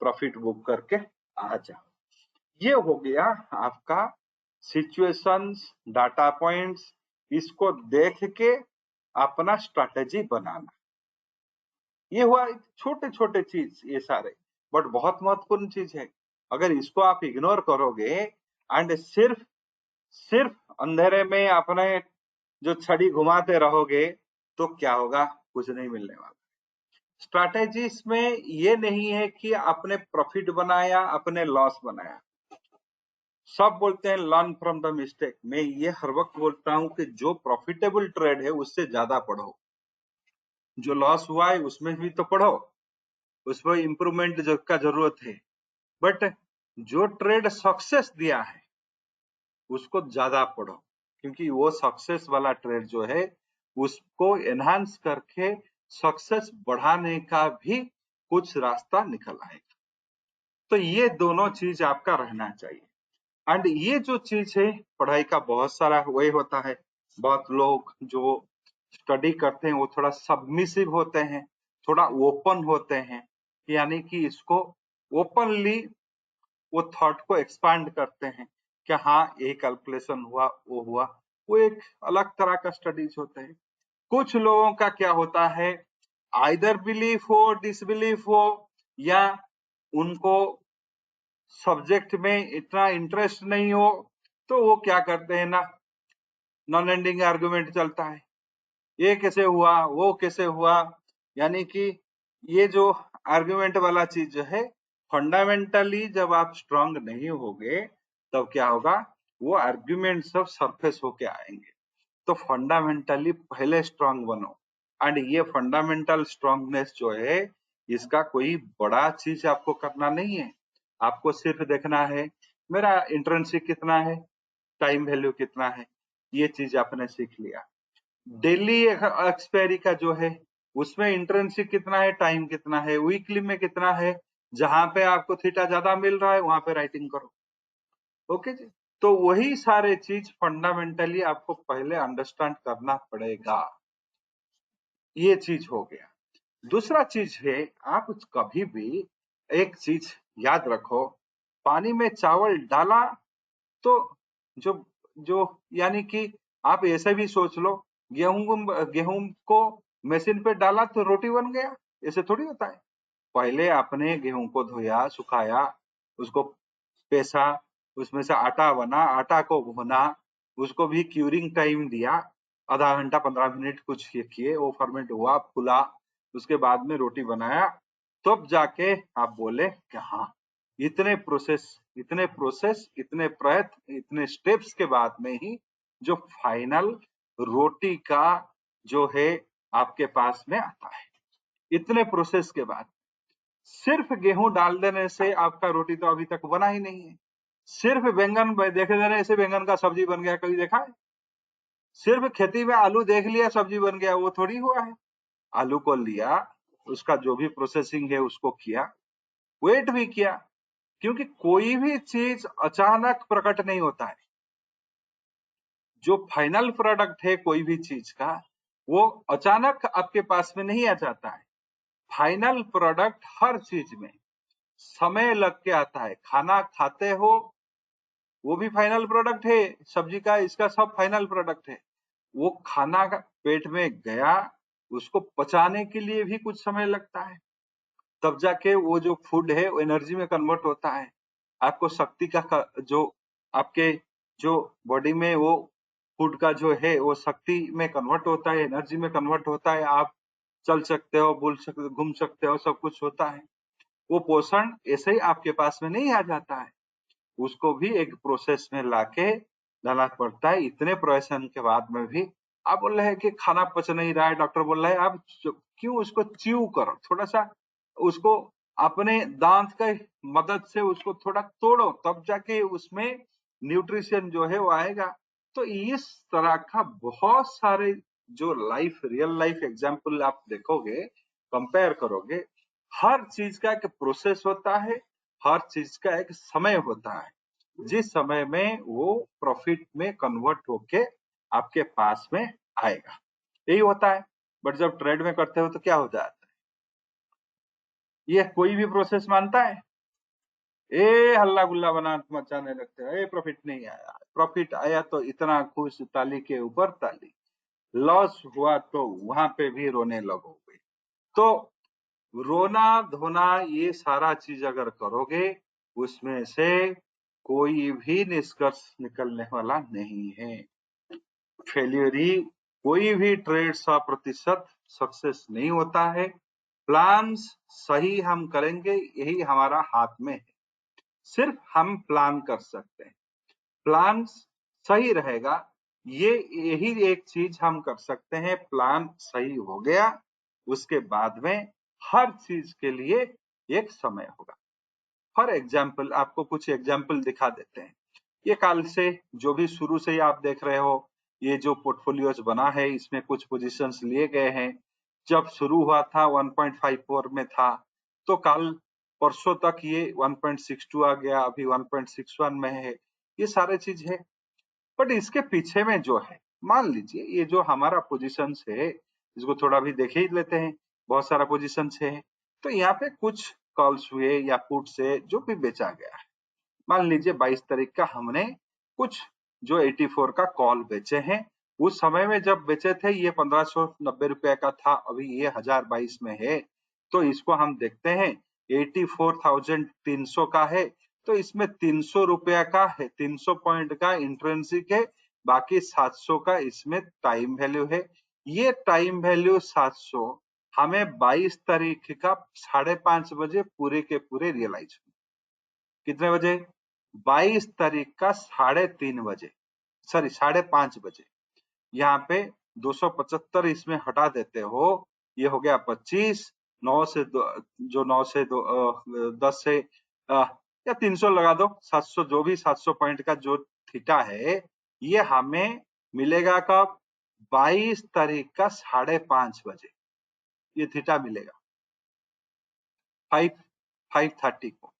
प्रॉफिट बुक करके आ जाओ। ये हो गया आपका सिचुएशंस, डाटा पॉइंट्स, इसको देख के अपना स्ट्रैटेजी बनाना। ये हुआ छोटे छोटे चीज ये सारे, बट बहुत महत्वपूर्ण चीज है। अगर इसको आप इग्नोर करोगे एंड सिर्फ अंधेरे में अपने जो छड़ी घुमाते रहोगे, तो क्या होगा, कुछ नहीं मिलने वाला। स्ट्रैटेजीज में ये नहीं है कि आपने प्रॉफिट बनाया, अपने लॉस बनाया। सब बोलते हैं लर्न फ्रॉम द मिस्टेक, मैं ये हर वक्त बोलता हूं कि जो प्रॉफिटेबल ट्रेड है उससे ज्यादा पढ़ो, जो लॉस हुआ है उसमें भी तो पढ़ो, उसमें इंप्रूवमेंट जो का जरूरत है, बट जो ट्रेड सक्सेस दिया है उसको ज्यादा पढ़ो, क्योंकि वो सक्सेस वाला ट्रेड जो है उसको एनहांस करके सक्सेस बढ़ाने का भी कुछ रास्ता निकल आएगा। तो ये दोनों चीज आपका रहना चाहिए। एंड ये जो चीज है पढ़ाई का बहुत सारा वही होता है, बहुत लोग जो स्टडी करते हैं वो थोड़ा सबमिसिव होते हैं, थोड़ा ओपन होते हैं, यानी कि इसको ओपनली वो थॉट को एक्सपांड करते हैं कि हाँ ये कैलकुलेशन हुआ, वो हुआ, वो एक अलग तरह का स्टडीज होते हैं। कुछ लोगों का क्या होता है, आइदर बिलीफ हो, डिसबिलीफ हो, या उनको सब्जेक्ट में इतना इंटरेस्ट नहीं हो, तो वो क्या करते हैं ना, नॉन एंडिंग आर्गुमेंट चलता है, ये कैसे हुआ, वो कैसे हुआ, यानी कि ये जो आर्गुमेंट वाला चीज जो है, फंडामेंटली जब आप स्ट्रांग नहीं होगे तब क्या होगा, वो आर्गुमेंट सब सरफेस होके आएंगे। तो फंडामेंटली पहले स्ट्रांग बनो, एंड ये फंडामेंटल स्ट्रांगनेस जो है इसका कोई बड़ा चीज आपको करना नहीं है, आपको सिर्फ देखना है मेरा इंट्रिंसिक कितना है, टाइम वैल्यू कितना है, ये चीज आपने सीख लिया। डेली एक्सपायरी का जो है उसमें इंट्रिंसिक कितना है, टाइम कितना है, वीकली में कितना है, जहां पे आपको थीटा ज्यादा मिल रहा है वहां पे राइटिंग करो। ओके जी, तो वही सारे चीज फंडामेंटली आपको पहले अंडरस्टैंड करना पड़ेगा, ये चीज हो गया। दूसरा चीज है, आप कभी भी एक चीज याद रखो, पानी में चावल डाला तो जो जो यानी कि आप ऐसे भी सोच लो, गेहूं को मशीन पे डाला तो रोटी बन गया, ऐसे थोड़ी होता है। पहले आपने गेहूं को धोया, सुखाया, उसको पेसा, उसमें से आटा बना, आटा को भुना, उसको भी क्यूरिंग टाइम दिया, आधा घंटा 15 मिनट कुछ किए, वो फर्मेंट हुआ, फूला, उसके बाद में रोटी बनाया, तब जाके आप बोले कि हाँ इतने प्रोसेस, इतने प्रयत्न, इतने स्टेप्स के बाद में ही जो फाइनल रोटी का जो है आपके पास में आता है। इतने प्रोसेस के बाद सिर्फ गेहूं डाल देने से आपका रोटी तो अभी तक बना ही नहीं है। सिर्फ बैंगन देखे देने से बैंगन का सब्जी बन गया, कभी देखा है? सिर्फ खेती में आलू देख लिया सब्जी बन गया, वो थोड़ी हुआ है। आलू को लिया, उसका जो भी प्रोसेसिंग है उसको किया, वेट भी किया, क्योंकि कोई भी चीज अचानक प्रकट नहीं होता है। जो फाइनल प्रोडक्ट है कोई भी चीज का, वो अचानक आपके पास में नहीं आ जाता है। फाइनल प्रोडक्ट हर चीज में समय लग के आता है। खाना खाते हो, वो भी फाइनल प्रोडक्ट है, सब्जी का, इसका सब फाइनल प्रोडक्ट है। वो खाना का पेट में गया, उसको पचाने के लिए भी कुछ समय लगता है, तब जाके वो जो फूड है वो एनर्जी में कन्वर्ट होता है। आपको शक्ति का जो आपके जो बॉडी में वो फूड का जो है वो शक्ति में कन्वर्ट होता है, एनर्जी में कन्वर्ट होता है। आप चल सकते हो, बोल सकते, घूम सकते हो, सब कुछ होता है। वो पोषण ऐसे ही आपके पास में नहीं आ जाता है, उसको भी एक प्रोसेस में लाके डालना पड़ता है। इतने प्रोसेस के बाद में भी आप बोल रहे हैं कि खाना पच नहीं रहा है, डॉक्टर बोल रहा है आप क्यों उसको च्यू करो, थोड़ा सा उसको अपने दांत के मदद से उसको थोड़ा तोड़ो, तब जाके उसमें न्यूट्रिशन जो है वो आएगा। तो इस तरह का बहुत सारे जो लाइफ, रियल लाइफ एग्जाम्पल आप देखोगे, कंपेयर करोगे, हर चीज का एक प्रोसेस होता है, हर चीज का एक समय होता है, जिस समय में वो प्रॉफिट में कन्वर्ट होके आपके पास में आएगा। यही होता है। बट जब ट्रेड में करते हो तो क्या हो जाता है, ये कोई भी प्रोसेस मानता है, हल्ला गुल्ला बना मचाने लगते हैं, प्रॉफिट नहीं आया, प्रॉफिट आया तो इतना खुश, ताली के ऊपर ताली, लॉस हुआ तो वहां पे भी रोने लगोगे। तो रोना धोना ये सारा चीज अगर करोगे, उसमें से कोई भी निष्कर्ष निकलने वाला नहीं है। फेलियर ही, कोई भी ट्रेड 100% सक्सेस नहीं होता है। प्लान्स सही हम करेंगे, यही हमारा हाथ में है। सिर्फ हम प्लान कर सकते हैं, प्लान सही रहेगा, ये यही एक चीज हम कर सकते हैं। प्लान सही हो गया, उसके बाद में हर चीज के लिए एक समय होगा। फॉर एग्जाम्पल, आपको कुछ एग्जाम्पल दिखा देते हैं। ये काल से जो भी शुरू से ही आप देख रहे हो, ये जो पोर्टफोलियोज बना है, इसमें कुछ पोजीशंस लिए गए हैं। जब शुरू हुआ था 1.54 में था, तो कल परसों तक ये 1.62 आ गया, अभी 1.61 में है। ये सारे चीज है। बट इसके पीछे में जो है, मान लीजिए ये जो हमारा पोजीशंस है, इसको थोड़ा भी देख ही लेते हैं। बहुत सारा पोजीशंस है, तो यहाँ पे कुछ कॉल्स हुए या पुट से जो भी बेचा गया है। मान लीजिए 22 तारीख का हमने कुछ जो 84 का कॉल बेचे हैं। उस समय में जब बेचे थे ये 1590 रुपए का था, अभी ये 1022 में है। तो इसको हम देखते हैं, 84,300 का है, तो इसमें 300 रुपया का है, 300 पॉइंट का इंट्रिंसिक है, बाकी 700 का इसमें टाइम वैल्यू है। ये टाइम वैल्यू 700 हमें 22 तारीख का 5:30 बजे पूरे के पूरे रियलाइज हुए। कितने बजे? 22 तारीख का 3:30 बजे, सॉरी 5:30 बजे। यहाँ पे 275 इसमें हटा देते हो, ये हो गया 25, 9 से जो 9 से 10 से या 300 लगा दो, 700, जो भी 700 पॉइंट का जो थीटा है, ये हमें मिलेगा कब? 22 तारीख का 5:30 बजे ये थीटा मिलेगा, 5:30 को।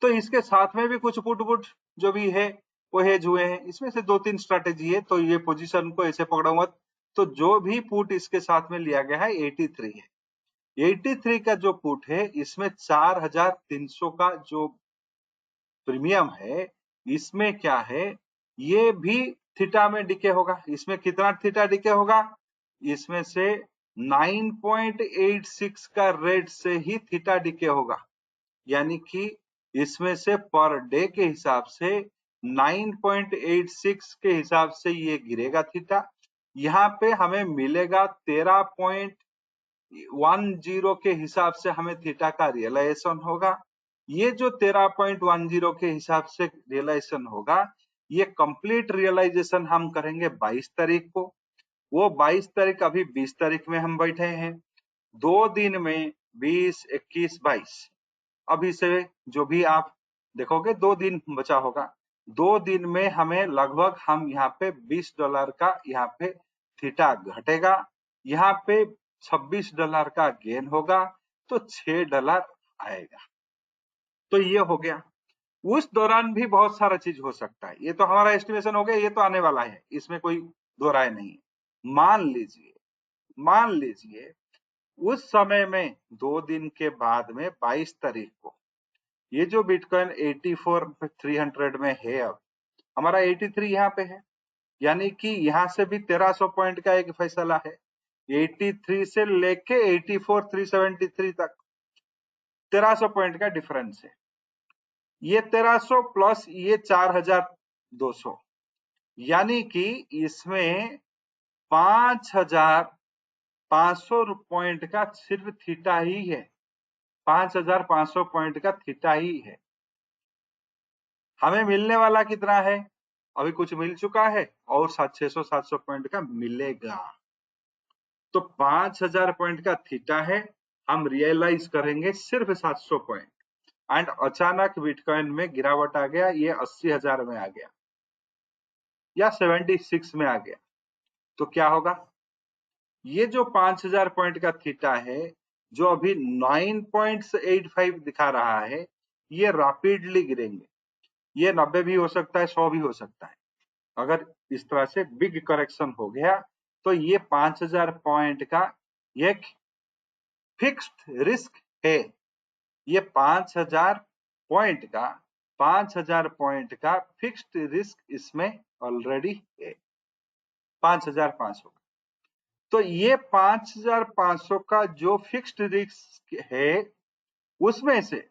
तो इसके साथ में भी कुछ पुट जो भी है वो हेज हुए हैं। इसमें से 2-3 स्ट्रैटेजी है, तो ये पोजीशन को ऐसे पकड़ो मत। तो जो भी पुट इसके साथ में लिया गया है 83 है। 83 का जो पुट है, इसमें 4300 का जो प्रीमियम है, इसमें क्या है, ये भी थीटा में डिके होगा। इसमें कितना थीटा डिके होगा? इसमें से 9.86 का रेट से ही थीटा डिके होगा, यानी कि इसमें से पर डे के हिसाब से 9.86 के हिसाब से ये गिरेगा थीटा। यहाँ पे हमें मिलेगा 13.10 के हिसाब से हमें थीटा का रियलाइजेशन होगा। ये जो 13.10 के हिसाब से रियलाइजेशन होगा, ये कंप्लीट रियलाइजेशन हम करेंगे 22 तारीख को। वो 22 तारीख, अभी 20 तारीख में हम बैठे हैं, 2 दिन में 20, 21, 22, अभी से जो भी आप देखोगे 2 दिन बचा होगा, 2 दिन में हमें लगभग हम यहाँ पे $20 का यहाँ पे थीटा घटेगा, यहाँ पे $26 का गेन होगा, तो $6 आएगा। तो ये हो गया। उस दौरान भी बहुत सारा चीज हो सकता है, ये तो हमारा एस्टिमेशन हो गया, ये तो आने वाला है, इसमें कोई दो राय नहीं। मान लीजिए उस समय में 2 दिन के बाद में 22 तारीख को ये जो बिटकॉइन 84,300 में है, अब हमारा 83 यहाँ पे है, यानी कि यहाँ से भी 1300 पॉइंट का एक फैसला है, 83 से लेके 84,373 तक 1300 पॉइंट का डिफरेंस है। ये 1300 प्लस ये 4200, यानी कि इसमें 5500 पॉइंट का सिर्फ थीटा ही है, 5500 पॉइंट का थीटा ही है। हमें मिलने वाला कितना है? अभी कुछ मिल चुका है और 600-700 पॉइंट का मिलेगा, तो 5000 पॉइंट का थीटा है, हम रियलाइज करेंगे सिर्फ 700 पॉइंट। एंड अचानक बिटकॉइन में गिरावट आ गया, ये 80,000 में आ गया या 76 में आ गया, तो क्या होगा? ये जो 5000 पॉइंट का थीटा है, जो अभी 9.85 दिखा रहा है, ये रैपिडली गिरेंगे, ये 90 भी हो सकता है, 100 भी हो सकता है। अगर इस तरह से बिग करेक्शन हो गया तो ये 5000 पॉइंट का एक फिक्स्ड रिस्क है, ये 5000 पॉइंट का फिक्स्ड रिस्क इसमें ऑलरेडी है, 5500 का। तो ये 5500 का जो फिक्स्ड रिस्क है, उसमें से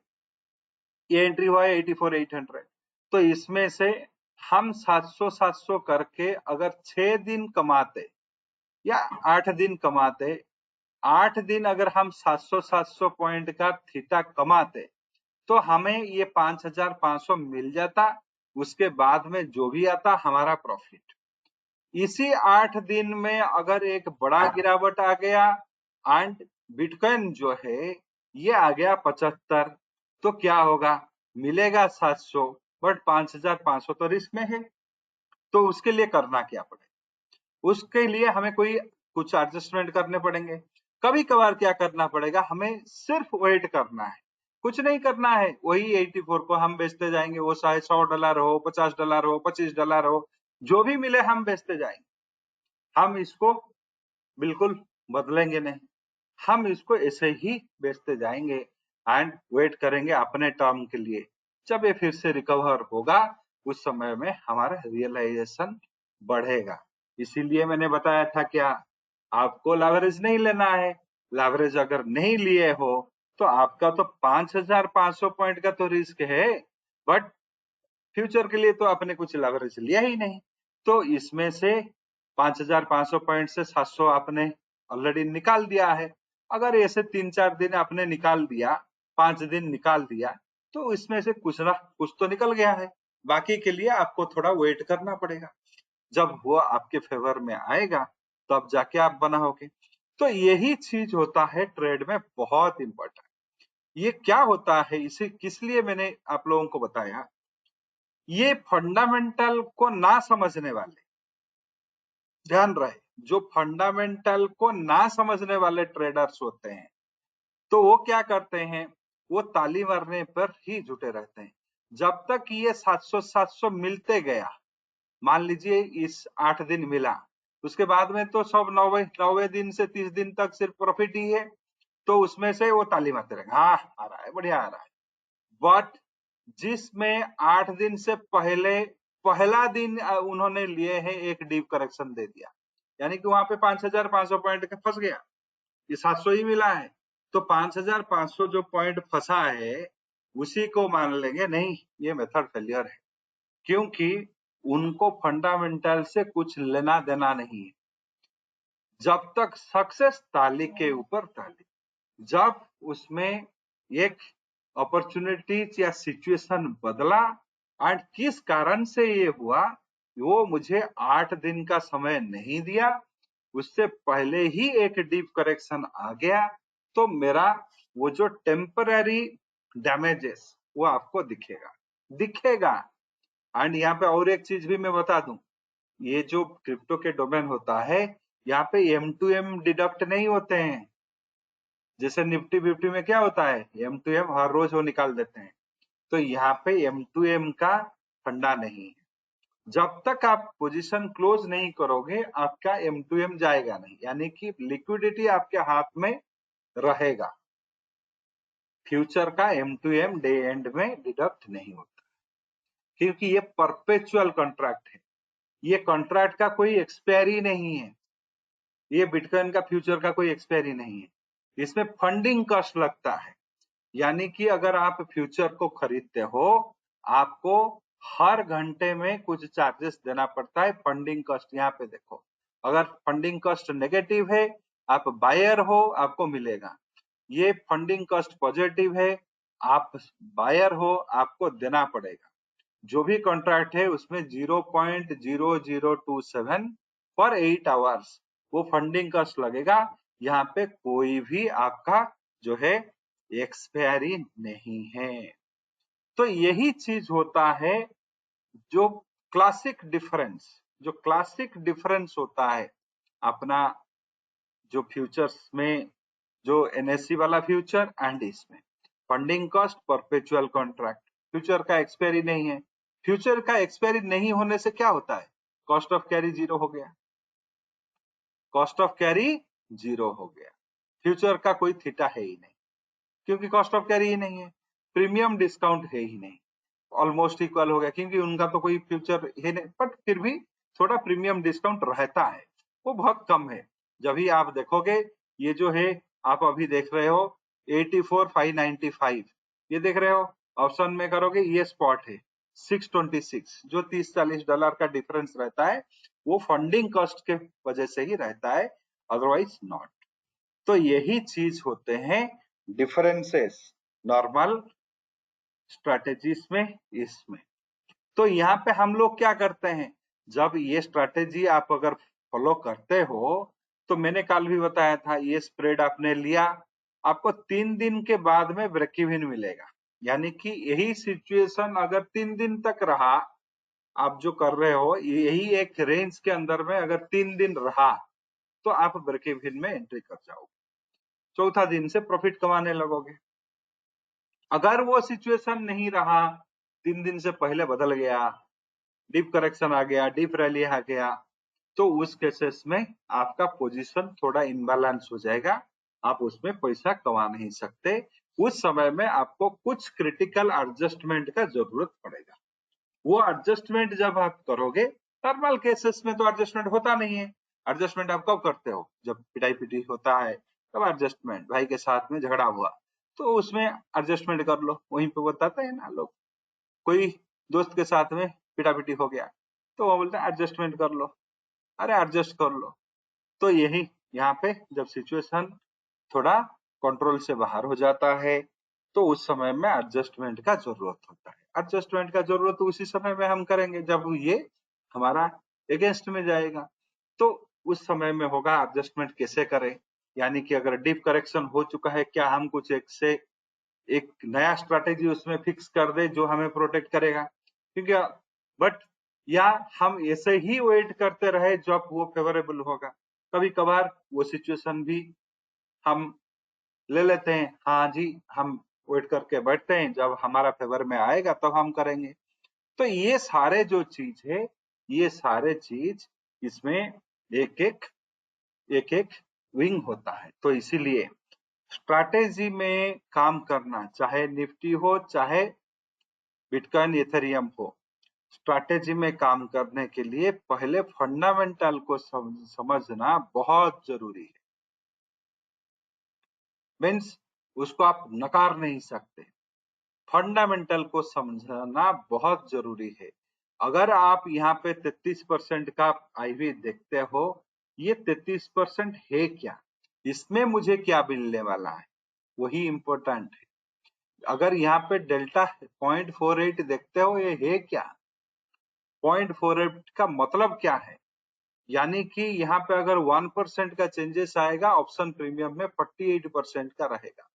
ये एंट्री हुआ है 84,800, तो इसमें से हम 700 करके अगर 6 दिन कमाते या 8 दिन कमाते, 8 दिन अगर हम 700 पॉइंट का थीटा कमाते, तो हमें ये 5500 मिल जाता, उसके बाद में जो भी आता हमारा प्रॉफिट। इसी 8 दिन में अगर एक बड़ा गिरावट आ गया एंड बिटकॉइन जो है ये आ गया 75, तो क्या होगा? मिलेगा 700, बट 5500 तो रिस्क में है, तो उसके लिए करना क्या पड़ेगा? उसके लिए हमें कुछ एडजस्टमेंट करने पड़ेंगे। कभी कभार क्या करना पड़ेगा, हमें सिर्फ वेट करना है, कुछ नहीं करना है, वही 84 को हम बेचते जाएंगे, वो चाहे $100 हो, $50 हो, $25 हो, जो भी मिले हम बेचते जाएंगे, हम इसको बिल्कुल बदलेंगे नहीं, हम इसको ऐसे ही बेचते जाएंगे एंड वेट करेंगे अपने टर्म के लिए। जब ये फिर से रिकवर होगा, उस समय में हमारा रियलाइजेशन बढ़ेगा। इसीलिए मैंने बताया था क्या, आपको लेवरेज नहीं लेना है, लेवरेज अगर नहीं लिए हो तो आपका तो 5500 पॉइंट का तो रिस्क है, बट फ्यूचर के लिए तो आपने कुछ लेवरेज लिया ही नहीं, तो इसमें से 5500 पॉइंट से 700 आपने ऑलरेडी निकाल दिया है। अगर ऐसे 3-4 दिन आपने निकाल दिया, 5 दिन निकाल दिया, तो इसमें से कुछ ना कुछ तो निकल गया है, बाकी के लिए आपको थोड़ा वेट करना पड़ेगा, जब वो आपके फेवर में आएगा तब जाके आप बनाओगे। तो यही चीज होता है ट्रेड में, बहुत इंपॉर्टेंट। ये क्या होता है, इसे किस लिए मैंने आप लोगों को बताया, ये फंडामेंटल को ना समझने वाले, ध्यान रहे, जो फंडामेंटल को ना समझने वाले ट्रेडर्स होते हैं, तो वो क्या करते हैं, वो ताली मारने पर ही जुटे रहते हैं। जब तक ये 700 मिलते गया, मान लीजिए इस 8 दिन मिला, उसके बाद में तो सब 9वें दिन से 30 दिन तक सिर्फ प्रॉफिट ही है, तो उसमें से वो ताली मारते रहेंगे, हाँ आ रहा है, बढ़िया आ रहा है। बट जिसमें 8 दिन से पहले पहला दिन उन्होंने लिए हैं, एक डीप करेक्शन दे दिया, यानी कि वहां पे 5500 पॉइंट का फंस गया, ये 700 ही मिला है, तो 5500 जो पॉइंट फंसा है उसी को मान लेंगे नहीं, ये मेथड फेलियर है, क्योंकि उनको फंडामेंटल से कुछ लेना देना नहीं है। जब तक सक्सेस ताली के ऊपर ताली, जब उसमें एक अपॉर्चुनिटीज या सिचुएशन बदला एंड किस कारण से ये हुआ, वो मुझे 8 दिन का समय नहीं दिया, उससे पहले ही एक डीप करेक्शन आ गया तो मेरा वो जो टेम्पररी डैमेजेस वो आपको दिखेगा। एंड यहाँ पे और एक चीज भी मैं बता दूं, ये जो क्रिप्टो के डोमेन होता है यहाँ पे M2M डिडक्ट नहीं होते हैं। जैसे निफ्टी फिफ्टी में क्या होता है, M2M हर रोज वो निकाल देते हैं। तो यहाँ पे M2M का फंडा नहीं है। जब तक आप पोजीशन क्लोज नहीं करोगे आपका M2M जाएगा नहीं, यानी कि लिक्विडिटी आपके हाथ में रहेगा। फ्यूचर का M2M डे एंड में डिडक्ट नहीं होता, क्योंकि ये परपेचुअल कॉन्ट्रैक्ट है। ये कॉन्ट्रैक्ट का कोई एक्सपायरी नहीं है। ये बिटकॉइन का फ्यूचर का कोई एक्सपायरी नहीं है। इसमें फंडिंग कॉस्ट लगता है, यानी कि अगर आप फ्यूचर को खरीदते हो आपको हर घंटे में कुछ चार्जेस देना पड़ता है। फंडिंग कॉस्ट यहाँ पे देखो, अगर फंडिंग कॉस्ट नेगेटिव है आप बायर हो आपको मिलेगा, ये फंडिंग कॉस्ट पॉजिटिव है आप बायर हो आपको देना पड़ेगा। जो भी कॉन्ट्रैक्ट है उसमें 0.0027 पर 8 आवर्स वो फंडिंग कॉस्ट लगेगा। यहाँ पे कोई भी आपका जो है एक्सपायरी नहीं है। तो यही चीज होता है जो क्लासिक डिफरेंस होता है अपना जो फ्यूचर्स में, जो NSE वाला फ्यूचर एंड इसमें funding cost perpetual contract, future का एक्सपायरी नहीं है। फ्यूचर का एक्सपायरी नहीं होने से क्या होता है, कॉस्ट ऑफ कैरी जीरो हो गया, कॉस्ट ऑफ कैरी जीरो हो गया। फ्यूचर का कोई थीटा है ही नहीं, क्योंकि कॉस्ट ऑफ कैरी ही नहीं है। प्रीमियम डिस्काउंट है ही नहीं, ऑलमोस्ट इक्वल हो गया, क्योंकि उनका तो कोई फ्यूचर है नहीं, बट फिर भी थोड़ा प्रीमियम डिस्काउंट रहता है, वो बहुत कम है। जब भी आप देखोगे ये जो है आप अभी देख रहे हो 84,595, ये देख रहे हो, ऑप्शन में करोगे ये स्पॉट है 626, जो $30-40 का डिफरेंस रहता है वो फंडिंग कॉस्ट के वजह से ही रहता है, अदरवाइज नॉट। तो यही चीज होते हैं डिफरेंसेस नॉर्मल स्ट्रेटेजीज में इसमें। तो यहाँ पे हम लोग क्या करते हैं, जब ये स्ट्रेटेजी आप अगर फॉलो करते हो तो मैंने कल भी बताया था, ये स्प्रेड आपने लिया आपको 3 दिन के बाद में ब्रेक इवन मिलेगा। यानी कि यही सिचुएशन अगर 3 दिन तक रहा, आप जो कर रहे हो यही एक रेंज के अंदर में अगर 3 दिन रहा तो आप ब्रेक इवन में एंट्री कर जाओगे, चौथा दिन से प्रॉफिट कमाने लगोगे। अगर वो सिचुएशन नहीं रहा, 3 दिन से पहले बदल गया, डीप करेक्शन आ गया, डीप रैली आ गया, तो उस केसेस में आपका पोजीशन थोड़ा इनबैलेंस हो जाएगा, आप उसमें पैसा कमा नहीं सकते। उस समय में आपको कुछ क्रिटिकल एडजस्टमेंट का जरूरत पड़ेगा। वो एडजस्टमेंट जब आप करोगे, नॉर्मल केसेस में तो एडजस्टमेंट होता नहीं है। एडजस्टमेंट आप कब करते हो, जब पिटाई पिटी होता है तब एडजस्टमेंट, भाई के साथ में झगड़ा हुआ तो उसमें एडजस्टमेंट कर लो, वहीं पे बताते हैं ना लोग। कोई दोस्त के साथ में पिटा पिटी हो गया तो वो बोलते हैं एडजस्टमेंट कर लो, अरे एडजस्ट कर लो। तो यही यहाँ पे जब सिचुएशन थोड़ा कंट्रोल से बाहर हो जाता है तो उस समय में एडजस्टमेंट का जरूरत होता है। एडजस्टमेंट का जरूरत उसी समय में हम करेंगे जब ये हमारा अगेंस्ट में जाएगा, तो उस समय में होगा एडजस्टमेंट कैसे करें। यानी कि अगर डीप करेक्शन हो चुका है, क्या हम कुछ एक नया स्ट्रैटेजी उसमें फिक्स कर दे जो हमें प्रोटेक्ट करेगा, क्योंकि बट या हम ऐसे ही वेट करते रहे जब वो फेवरेबल होगा। कभी कभार वो सिचुएशन भी हम ले लेते हैं, हाँ जी हम वेट करके बैठते हैं, जब हमारा फेवर में आएगा तब हम करेंगे। तो ये सारे जो चीज है, ये सारे चीज इसमें एक एक विंग होता है। तो इसीलिए स्ट्रैटेजी में काम करना, चाहे निफ्टी हो चाहे बिटकॉइन इथेरियम हो, स्ट्रैटेजी में काम करने के लिए पहले फंडामेंटल को समझना बहुत जरूरी है। मीन्स उसको आप नकार नहीं सकते, फंडामेंटल को समझना बहुत जरूरी है। अगर आप यहाँ पे 33% का आईवी देखते हो, ये 33% है क्या, इसमें मुझे क्या मिलने वाला है, वही इंपॉर्टेंट है। अगर यहाँ पे डेल्टा 0.48 देखते हो, ये है क्या, 0.48 का मतलब क्या है, यानी कि यहाँ पे अगर 1% का चेंजेस आएगा ऑप्शन प्रीमियम में 48% का रहेगा।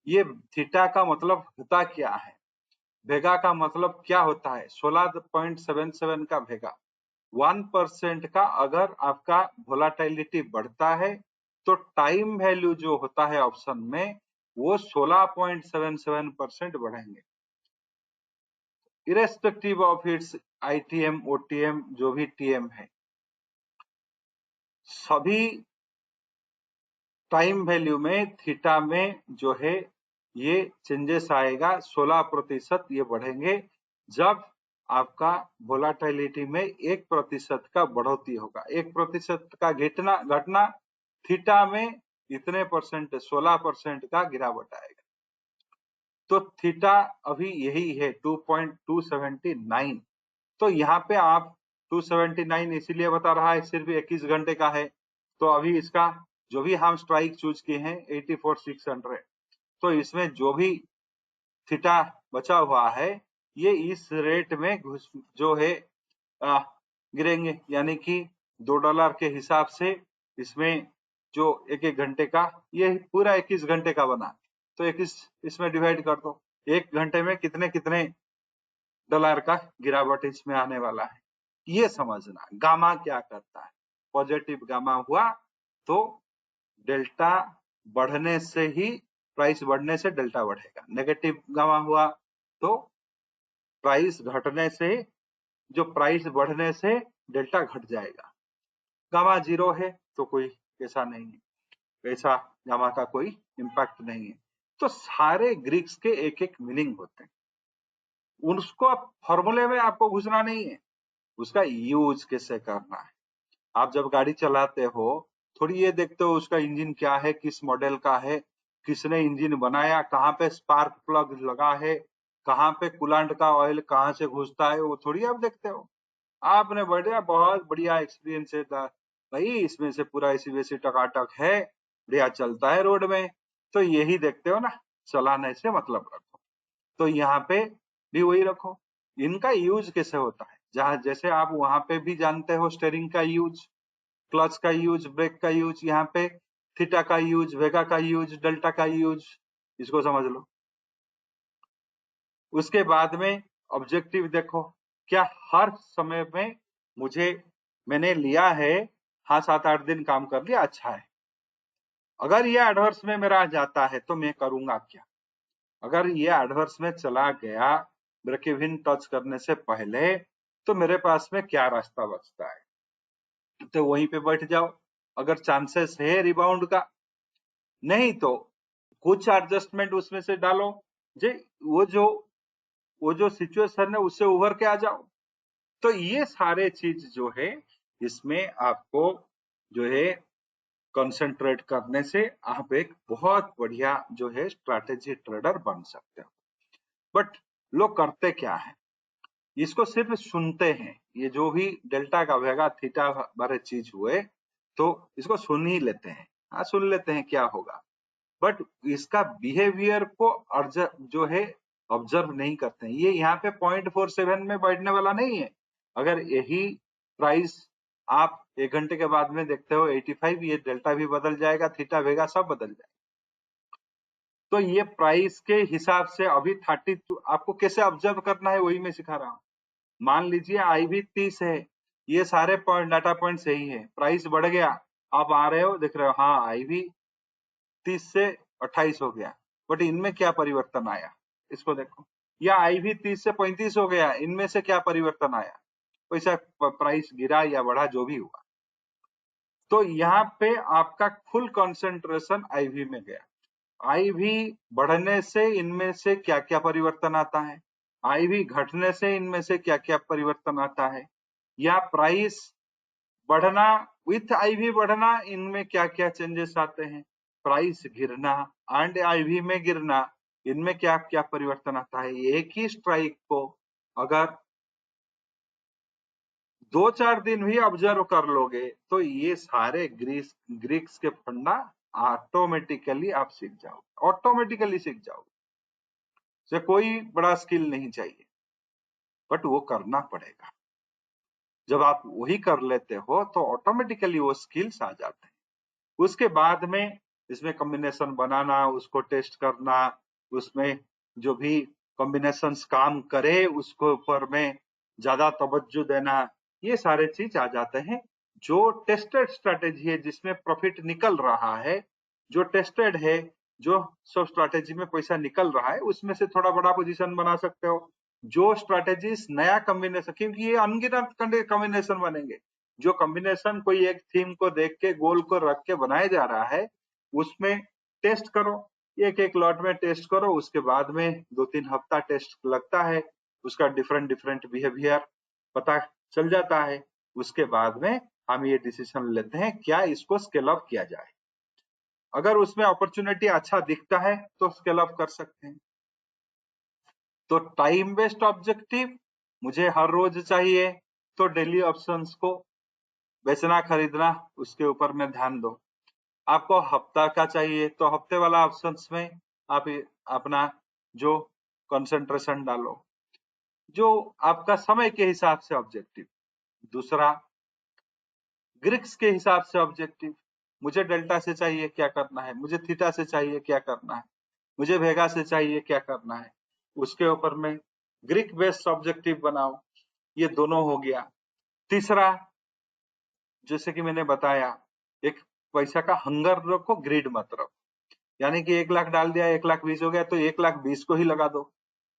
ये थीटा का मतलब होता क्या है, वेगा का मतलब क्या होता है, 16.77 का वेगा। 1% का अगर आपका वोलाटिलिटी बढ़ता है तो टाइम वैल्यू जो होता है ऑप्शन में वो 16.77% बढ़ेंगे, irrespective of its ITM OTM जो भी टीएम है। सभी टाइम वैल्यू में थीटा में जो है ये चेंजेस आएगा, 16% ये बढ़ेंगे जब आपका वोलाटिलिटी में 1% का बढ़ोतरी होगा। 1% का घटना थीटा में इतने परसेंट 16% का गिरावट आएगा। तो थीटा अभी यही है 2.279। तो यहाँ पे आप 279 इसीलिए बता रहा है सिर्फ 21 घंटे का है। तो अभी इसका जो भी हम स्ट्राइक चूज किए हैं 84,600, तो इसमें जो भी थीटा बचा हुआ है ये इस रेट में जो है गिरेंगे, यानी कि $2 के हिसाब से इसमें जो एक एक घंटे का, ये पूरा 21 घंटे का बना, तो 21 इसमें डिवाइड कर दो, एक घंटे में कितने कितने डॉलर का गिरावट इसमें आने वाला है। ये समझना गामा क्या करता है। पॉजिटिव गामा हुआ तो डेल्टा बढ़ने से ही प्राइस बढ़ने से डेल्टा बढ़ेगा, नेगेटिव गामा हुआ तो प्राइस घटने से जो प्राइस बढ़ने से डेल्टा घट जाएगा। गामा 0 है तो कोई ऐसा नहीं है, ऐसा गामा का कोई इम्पैक्ट नहीं है। तो सारे ग्रीक्स के एक एक मीनिंग होते हैं, उसको फॉर्मूले में आपको घुसना नहीं है, उसका यूज कैसे करना है। आप जब गाड़ी चलाते हो थोड़ी ये देखते हो उसका इंजन क्या है, किस मॉडल का है, किसने इंजन बनाया, कहाँ पे स्पार्क प्लग लगा है, कहाँ पे कूलेंट का ऑयल कहाँ से घुसता है, वो थोड़ी आप देखते हो। आपने बढ़िया बहुत बढ़िया एक्सपीरियंस है भाई, इसमें से पूरा इसी वैसे टकाटक है, बढ़िया चलता है रोड में, तो यही देखते हो ना, चलाने से मतलब रखो। तो यहाँ पे भी वही रखो, इनका यूज कैसे होता है, जहाँ जैसे आप वहां पे भी जानते हो स्टेयरिंग का यूज, क्लच का यूज, ब्रेक का यूज, यहाँ पे थीटा का यूज, वेगा का यूज, डेल्टा का यूज, इसको समझ लो। उसके बाद में ऑब्जेक्टिव देखो, क्या हर समय में मैंने लिया है, हाँ 7-8 दिन काम कर लिया अच्छा है, अगर ये एडवर्स में मेरा जाता है तो मैं करूंगा क्या, अगर ये एडवर्स में चला गया ब्रेक इवन टच करने से पहले तो मेरे पास में क्या रास्ता बचता है, तो वहीं पे बैठ जाओ अगर चांसेस है रिबाउंड का, नहीं तो कुछ एडजस्टमेंट उसमें से डालो, जे वो जो सिचुएशन है उससे उभर के आ जाओ। तो ये सारे चीज जो है इसमें आपको जो है कंसंट्रेट करने से आप एक बहुत बढ़िया जो है स्ट्रैटेजी ट्रेडर बन सकते हो। बट लोग करते क्या है, इसको सिर्फ सुनते हैं, ये जो भी डेल्टा का वेगा थीटा बारे चीज हुए तो इसको सुन ही लेते हैं, हाँ सुन लेते हैं क्या होगा, बट इसका बिहेवियर को जो है ऑब्जर्व नहीं करते हैं। ये यहाँ पे 0.47 में बैठने वाला नहीं है, अगर यही प्राइस आप एक घंटे के बाद में देखते हो 85, ये डेल्टा भी बदल जाएगा, थीटा वेगा सब बदल जाएगा। तो ये प्राइस के हिसाब से अभी 32 आपको कैसे ऑब्जर्व करना है वही मैं सिखा रहा हूँ। मान लीजिए आई भी 30 है, ये सारे डाटा पॉइंट सही है, प्राइस बढ़ गया, आप आ रहे हो देख रहे हो हाँ आई भी 30 से 28 हो गया, बट इनमें क्या परिवर्तन आया इसको देखो, या आई भी 30 से 35 हो गया, इनमें से क्या परिवर्तन आया, वैसा प्राइस गिरा या बढ़ा जो भी हुआ। तो यहाँ पे आपका फुल कंसंट्रेशन आईवी में गया, आईवी बढ़ने से इनमें से क्या क्या परिवर्तन आता है, आईवी घटने से इनमें से क्या क्या परिवर्तन आता है, या प्राइस बढ़ना विथ आईवी बढ़ना, इनमें क्या क्या चेंजेस आते हैं, प्राइस गिरना एंड आईवी में गिरना, इनमें क्या क्या परिवर्तन आता है। एक ही स्ट्राइक को अगर 2-4 दिन भी ऑब्जर्व कर लोगे तो ये सारे ग्रीक्स के फंडा ऑटोमेटिकली आप सीख जाओगे, ऑटोमेटिकली सीख जाओगे, से कोई बड़ा स्किल नहीं चाहिए, बट वो करना पड़ेगा। जब आप वही कर लेते हो तो ऑटोमेटिकली वो स्किल्स आ जाते हैं। उसके बाद में इसमें कॉम्बिनेशन बनाना, उसको टेस्ट करना, उसमें जो भी कॉम्बिनेशंस काम करे उसको ऊपर में ज्यादा तवज्जो देना, ये सारे चीज आ जाते हैं। जो टेस्टेड स्ट्रेटेजी है जिसमें प्रॉफिट निकल रहा है, जो टेस्टेड है, जो सब स्ट्रेटेजी में पैसा निकल रहा है, उसमें से थोड़ा बड़ा पोजीशन बना सकते हो। जो स्ट्रेटेजीज नया कॉम्बिनेशन, क्योंकि ये अनगिनत कॉम्बिनेशन बनेंगे, जो कॉम्बिनेशन कोई एक थीम को देख के गोल को रख के बनाया जा रहा है, उसमें टेस्ट करो, एक एक लॉट में टेस्ट करो, उसके बाद में 2-3 हफ्ता टेस्ट लगता है, उसका डिफरेंट डिफरेंट बिहेवियर पता चल जाता है। उसके बाद में हम ये डिसीजन लेते हैं क्या इसको स्केल अप किया जाए। अगर उसमें अपॉर्चुनिटी अच्छा दिखता है तो स्केल अप कर सकते हैं। तो टाइम बेस्ड ऑब्जेक्टिव मुझे हर रोज चाहिए, तो डेली ऑप्शंस को बेचना खरीदना उसके ऊपर में ध्यान दो। आपको हफ्ता का चाहिए तो हफ्ते वाला ऑप्शंस में आप अपना जो कंसंट्रेशन डालो, जो आपका समय के हिसाब से ऑब्जेक्टिव। दूसरा, ग्रिक्स के हिसाब से ऑब्जेक्टिव, मुझे डेल्टा से चाहिए क्या करना है, मुझे थीटा से चाहिए क्या करना है, मुझे वेगा से चाहिए क्या करना है, उसके ऊपर में ग्रीक बेस्ड ऑब्जेक्टिव बनाओ। ये दोनों हो गया। तीसरा, जैसे कि मैंने बताया, एक पैसा का हंगर रखो, ग्रिड मत रखो। यानी कि 1 लाख डाल दिया, 1,20,000 हो गया तो 1,20,000 को ही लगा दो,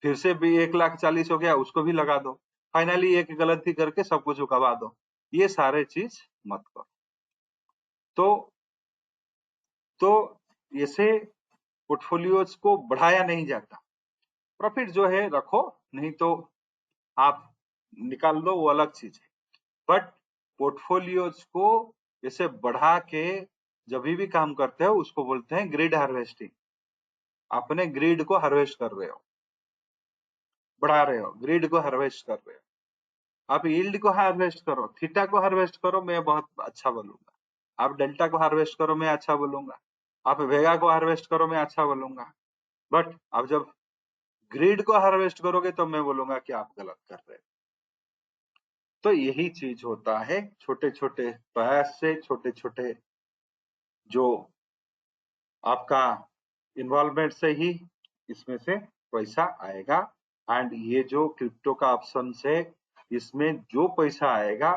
फिर से भी 1,40,000 हो गया उसको भी लगा दो, फाइनली एक गलती करके सब कुछ चुकवा दो। ये सारे चीज मत करो। तो ऐसे पोर्टफोलियोज को बढ़ाया नहीं जाता। प्रॉफिट जो है रखो, नहीं तो आप निकाल दो, वो अलग चीज है। बट पोर्टफोलियोज को ऐसे बढ़ा के जब भी काम करते हो उसको बोलते हैं ग्रिड हार्वेस्टिंग। अपने ग्रिड को हार्वेस्ट कर रहे हो, बढ़ा रहे हो, ग्रिड को हार्वेस्ट कर रहे हो। आप यील्ड को हार्वेस्ट करो, थीटा को हार्वेस्ट करो, मैं बहुत अच्छा बोलूंगा। आप डेल्टा को हार्वेस्ट करो, मैं अच्छा बोलूंगा। आप वेगा को हार्वेस्ट करो, मैं अच्छा बोलूंगा। बट आप जब ग्रिड को हार्वेस्ट करोगे तो मैं बोलूंगा कि आप गलत कर रहे हो। तो यही चीज होता है, छोटे छोटे प्रयास से, छोटे छोटे जो आपका इन्वॉल्वमेंट से ही इसमें से पैसा आएगा। एंड ये जो क्रिप्टो का ऑप्शन है, इसमें जो पैसा आएगा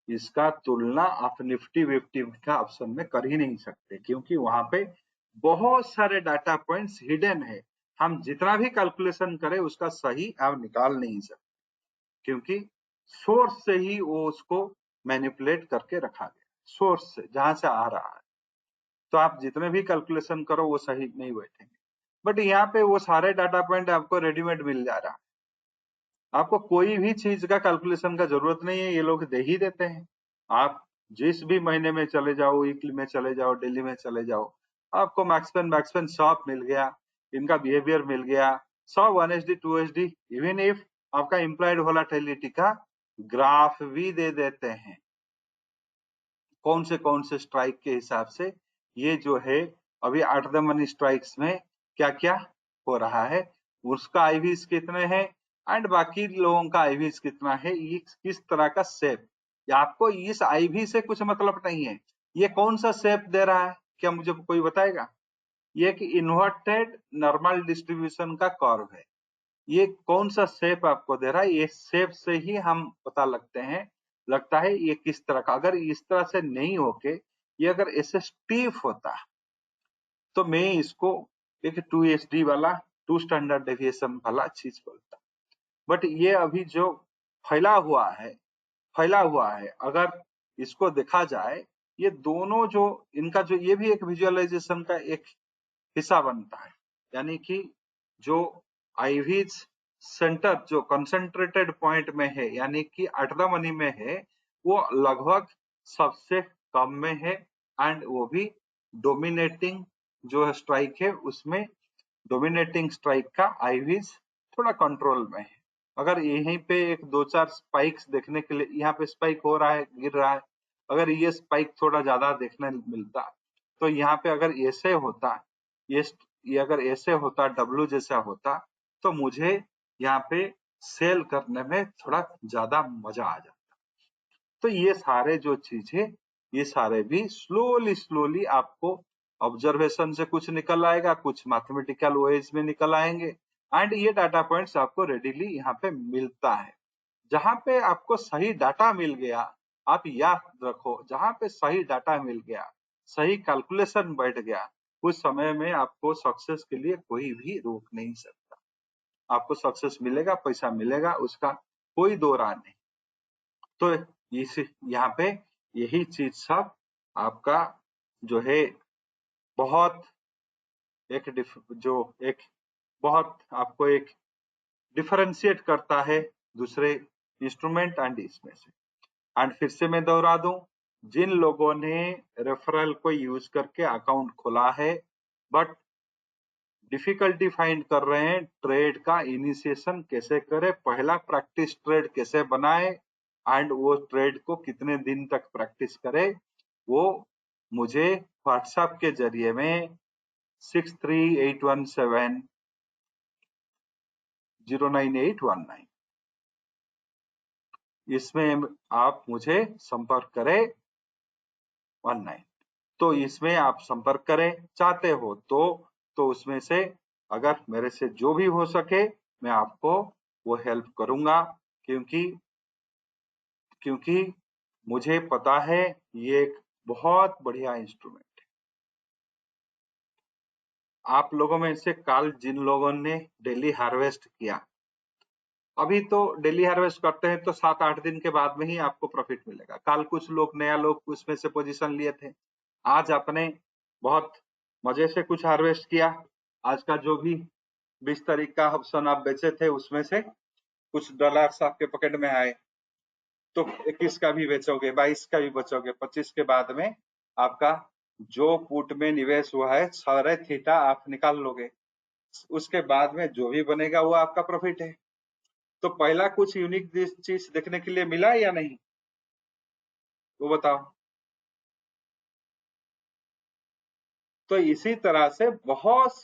इसका तुलना आप निफ्टी विफ्टी का ऑप्शन में कर ही नहीं सकते, क्योंकि वहां पे बहुत सारे डाटा पॉइंट्स हिडन है। हम जितना भी कैलकुलेशन करें उसका सही आप निकाल नहीं सकते, क्योंकि सोर्स से ही वो उसको मैनिपुलेट करके रखा गया, सोर्स से जहां से आ रहा है। तो आप जितने भी कैलकुलेशन करो वो सही नहीं बैठेंगे। बट यहाँ पे वो सारे डाटा पॉइंट आपको रेडीमेड मिल जा रहा है, आपको कोई भी चीज का कैलकुलेशन का जरूरत नहीं है, ये लोग दे ही देते हैं। आप जिस भी महीने में चले जाओ, वीकली में चले जाओ, डेली में चले जाओ, आपको मैक्सपेन सब मिल गया, इनका बिहेवियर मिल गया, सब 1HD 2HD, इवन इफ आपका इम्प्लॉयड वोलेटिलिटी का ग्राफ भी दे देते हैं, कौन से स्ट्राइक के हिसाब से ये जो है अभी 8 मनी स्ट्राइक्स में क्या क्या हो रहा है, उसका आईवीज कितने हैं एंड बाकी लोगों का आईवीज कितना है, ये किस तरह का शेप। आपको इस आईवी से कुछ मतलब नहीं है, ये कौन सा शेप दे रहा है, क्या मुझे कोई बताएगा? ये कि इन्वर्टेड नॉर्मल डिस्ट्रीब्यूशन का कर्व है, ये कौन सा शेप आपको दे रहा है, ये शेप से ही हम पता लगता है ये किस तरह का। अगर इस तरह से नहीं होके ये अगर ऐसे स्टीफ होता तो मैं इसको एक 2SD वाला, 2 स्टैंडर्ड डेविएशन वाला चीज बोलता। बट ये अभी जो फैला हुआ है, अगर इसको देखा जाए, ये दोनों जो इनका जो ये भी एक विजुअलाइजेशन का एक हिस्सा बनता है। यानी कि जो आईवीज सेंटर जो कंसंट्रेटेड पॉइंट में है, यानी कि अटदा मनी में है, वो लगभग सबसे कम में है। एंड वो भी डोमिनेटिंग जो स्ट्राइक है उसमें डोमिनेटिंग स्ट्राइक का आईवीज थोड़ा कंट्रोल में है। अगर यहीं पे एक 2-4 स्पाइक्स देखने के लिए, यहाँ पे स्पाइक हो रहा है, गिर रहा है, अगर ये स्पाइक थोड़ा ज्यादा देखने मिलता तो यहाँ पे अगर ऐसे होता, ये अगर ऐसे होता, डब्ल्यू जैसा होता, तो मुझे यहाँ पे सेल करने में थोड़ा ज्यादा मजा आ जाता। तो ये सारे जो चीजें, ये सारे भी स्लोली आपको ऑब्जर्वेशन से कुछ निकल आएगा, कुछ मैथमेटिकल वेज में निकल आएंगे, एंड ये डाटा पॉइंट्स आपको रेडीली यहाँ पे मिलता है। जहां पे आपको सही डाटा मिल गया, आप याद रखो, जहां पे सही डाटा मिल गया, सही कैलकुलेशन बैठ गया, उस समय में आपको सक्सेस के लिए कोई भी रोक नहीं सकता। आपको सक्सेस मिलेगा, पैसा मिलेगा, उसका कोई दो राय नहीं। तो इस यहाँ पे यही चीज सब आपका जो है बहुत एक बहुत आपको एक डिफरेंशिएट करता है दूसरे इंस्ट्रूमेंट एंड इसमें से। एंड फिर से मैं दोहरा दूं, जिन लोगों ने रेफरल को यूज करके अकाउंट खोला है बट डिफिकल्टी फाइंड कर रहे हैं ट्रेड का इनिशिएशन कैसे करें, पहला प्रैक्टिस ट्रेड कैसे बनाए, एंड वो ट्रेड को कितने दिन तक प्रैक्टिस करे, वो मुझे व्हाट्सएप के जरिए में 6381709819 इसमें आप मुझे संपर्क करें 19। तो इसमें आप संपर्क करें चाहते हो तो उसमें से अगर मेरे से जो भी हो सके मैं आपको वो हेल्प करूंगा, क्योंकि मुझे पता है ये एक बहुत बढ़िया इंस्ट्रूमेंट है। आप लोगों में से कल जिन लोगों ने डेली हार्वेस्ट किया, अभी तो डेली हार्वेस्ट करते हैं तो 7-8 दिन के बाद में ही आपको प्रॉफिट मिलेगा। कल कुछ लोग नया लोग उसमें से पोजीशन लिए थे, आज आपने बहुत मजे से कुछ हार्वेस्ट किया, आज का जो भी 20 तारीख का ऑप्शन आप बेचे थे उसमें से कुछ डॉलर्स आपके पॉकेट में आए, तो 21 का भी बेचोगे, 22 का भी बचोगे, 25 के बाद में आपका जो पुट में निवेश हुआ है सारे थीटा आप निकाल लोगे, उसके बाद में जो भी बनेगा वो आपका प्रॉफिट है। तो पहला कुछ यूनिक चीज देखने के लिए मिला या नहीं, वो बताओ। तो इसी तरह से बहुत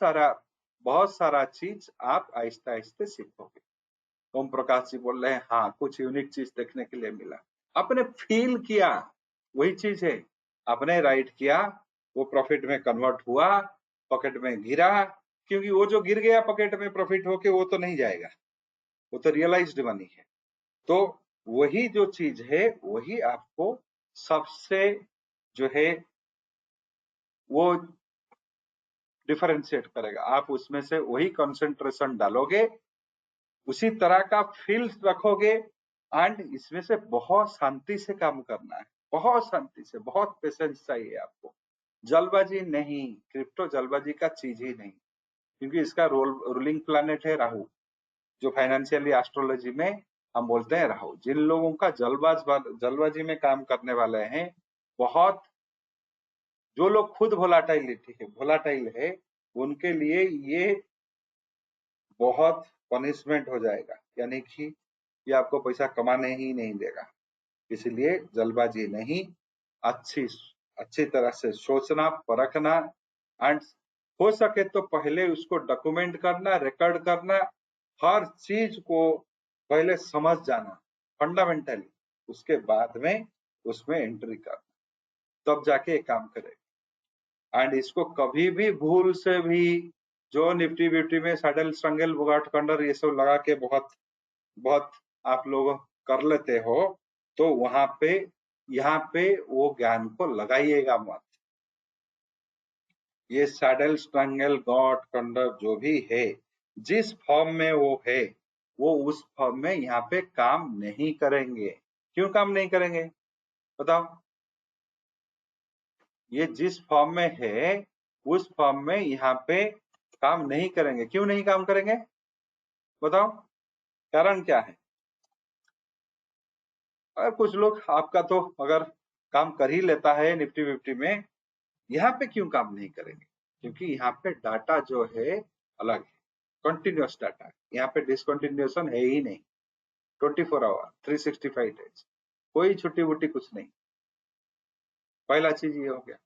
सारा चीज आप आहिस्ते आहिस्ते सीखोगे। ओम प्रकाश जी बोल रहे हैं हाँ कुछ यूनिक चीज देखने के लिए मिला, आपने फील किया, वही चीज है, आपने राइट किया, वो प्रॉफिट में कन्वर्ट हुआ, पॉकेट में गिरा, क्योंकि वो जो गिर गया पॉकेट में प्रॉफिट होके वो तो नहीं जाएगा, वो तो रियलाइज्ड मनी है। तो वही जो चीज है वही आपको सबसे जो है वो डिफरेंशिएट करेगा। आप उसमें से वही कंसंट्रेशन डालोगे, उसी तरह का फील रखोगे, एंड इसमें से बहुत शांति से काम करना है, बहुत शांति से, बहुत पेशेंस चाहिए आपको, जल्दबाजी नहीं। क्रिप्टो जल्दबाजी का चीज ही नहीं, क्योंकि इसका रूलिंग प्लैनेट है राहु, जो फाइनेंशियली एस्ट्रोलॉजी में हम बोलते हैं राहु। जिन लोगों का जल्दबाजी में काम करने वाले हैं, बहुत जो लोग खुद वोलाटाइल है उनके लिए ये बहुत पनिशमेंट हो जाएगा, यानी कि ये आपको पैसा कमाने ही नहीं देगा। इसलिए जल्दबाजी नहीं, अच्छी तरह से सोचना, परखना, एंड हो सके तो पहले उसको डॉक्यूमेंट करना, रिकॉर्ड करना, हर चीज को पहले समझ जाना फंडामेंटली, उसके बाद में उसमें एंट्री करना, तब जाके काम करेगा। एंड इसको कभी भी भूल से भी जो निफ्टी बिफ्टी में सैडल स्ट्रंगल बुगाट कंडर ये सब लगा के बहुत आप लोग कर लेते हो, तो वहां पे यहाँ पे वो ज्ञान को लगाइएगा मत। ये सैडल स्ट्रंगल गॉड कंडर जो भी है, जिस फॉर्म में वो है, वो उस फॉर्म में यहाँ पे काम नहीं करेंगे। क्यों काम नहीं करेंगे बताओ? ये जिस फॉर्म में है उस फॉर्म में यहाँ पे काम नहीं करेंगे। क्यों नहीं काम करेंगे बताओ, कारण क्या है? अगर कुछ लोग आपका तो अगर काम कर ही लेता है निफ्टी फिफ्टी में, यहाँ पे क्यों काम नहीं करेंगे? क्योंकि यहाँ पे डाटा जो है अलग है, कंटिन्यूअस डाटा, यहाँ पे डिसकंटिन्यूएशन है ही नहीं, 24 आवर 365 डेज, कोई छुट्टी वुट्टी कुछ नहीं। पहला चीज ये हो गया।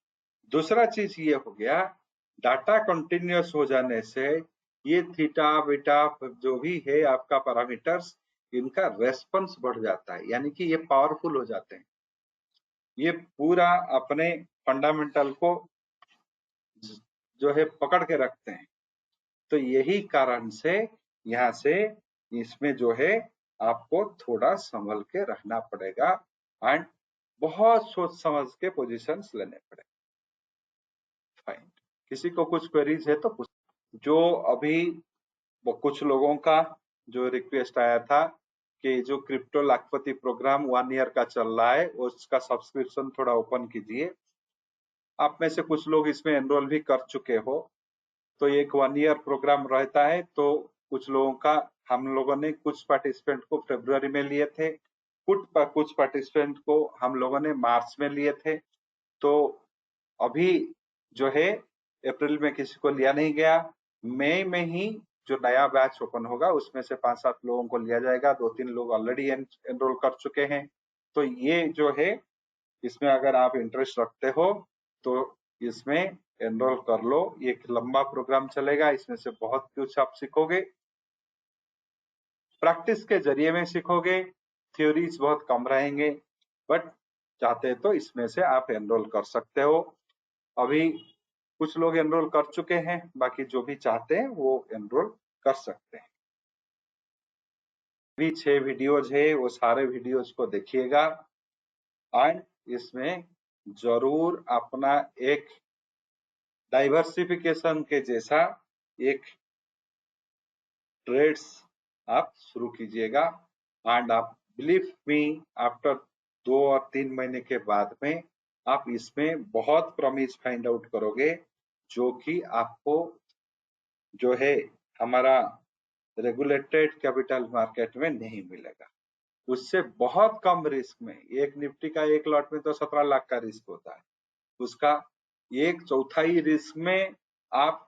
दूसरा चीज ये हो गया, डाटा कंटिन्यूअस हो जाने से ये थीटा बीटा जो भी है आपका पैरामीटर्स, इनका रेस्पॉन्स बढ़ जाता है, यानी कि ये पावरफुल हो जाते हैं। ये पूरा अपने फंडामेंटल को जो है पकड़ के रखते हैं। तो यही कारण से यहाँ से इसमें जो है आपको थोड़ा संभल के रहना पड़ेगा एंड बहुत सोच समझ के पोजीशंस लेने पड़ेंगे। फाइन, किसी को कुछ क्वेरीज है तो पूछ। जो अभी कुछ लोगों का जो रिक्वेस्ट आया था कि जो क्रिप्टो लाखपति प्रोग्राम 1 ईयर का चल रहा है उसका सब्सक्रिप्शन थोड़ा ओपन कीजिए। आप में से कुछ लोग इसमें एनरोल भी कर चुके हो। तो एक 1 ईयर प्रोग्राम रहता है। तो कुछ लोगों का हम लोगों ने कुछ पार्टिसिपेंट को फरवरी में लिए थे, कुछ पार्टिसिपेंट को हम लोगों ने मार्च में लिए थे। तो अभी जो है अप्रैल में किसी को लिया नहीं गया। मई में ही जो नया बैच ओपन होगा उसमें से 5-7 लोगों को लिया जाएगा। 2-3 लोग ऑलरेडी एनरोल कर चुके हैं। तो ये जो है इसमें अगर आप इंटरेस्ट रखते हो तो इसमें एनरोल कर लो। ये एक लंबा प्रोग्राम चलेगा, इसमें से बहुत कुछ आप सीखोगे, प्रैक्टिस के जरिए में सीखोगे, थ्योरीज बहुत कम रहेंगे। बट चाहते तो इसमें से आप एनरोल कर सकते हो। अभी कुछ लोग एनरोल कर चुके हैं, बाकी जो भी चाहते हैं वो एनरोल कर सकते हैं। भी 6 वीडियोज है, वो सारे वीडियोज को देखिएगा एंड इसमें जरूर अपना एक डाइवर्सिफिकेशन के जैसा एक ट्रेड्स आप शुरू कीजिएगा एंड आप बिलीव मी आफ्टर 2 और 3 महीने के बाद में आप इसमें बहुत प्रॉमिस फाइंड आउट करोगे जो कि आपको जो है हमारा रेगुलेटेड कैपिटल मार्केट में नहीं मिलेगा। उससे बहुत कम रिस्क में, एक निफ्टी का एक लॉट में तो 17 लाख का रिस्क होता है, उसका 1/4 रिस्क में आप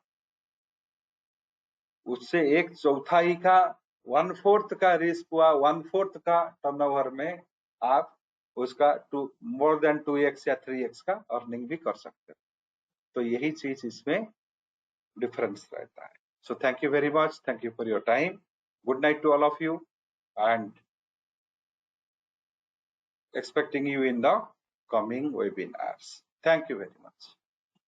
उससे 1/4 का 1/4 का रिस्क हुआ, 1/4 का टर्नओवर में आप उसका मोर देन 2x या 3x का अर्निंग भी कर सकते हो। तो यही चीज इसमें डिफरेंस रहता है। So thank you very much, thank you for your time, good night to all of you and expecting you in the coming webinars. Thank you very much.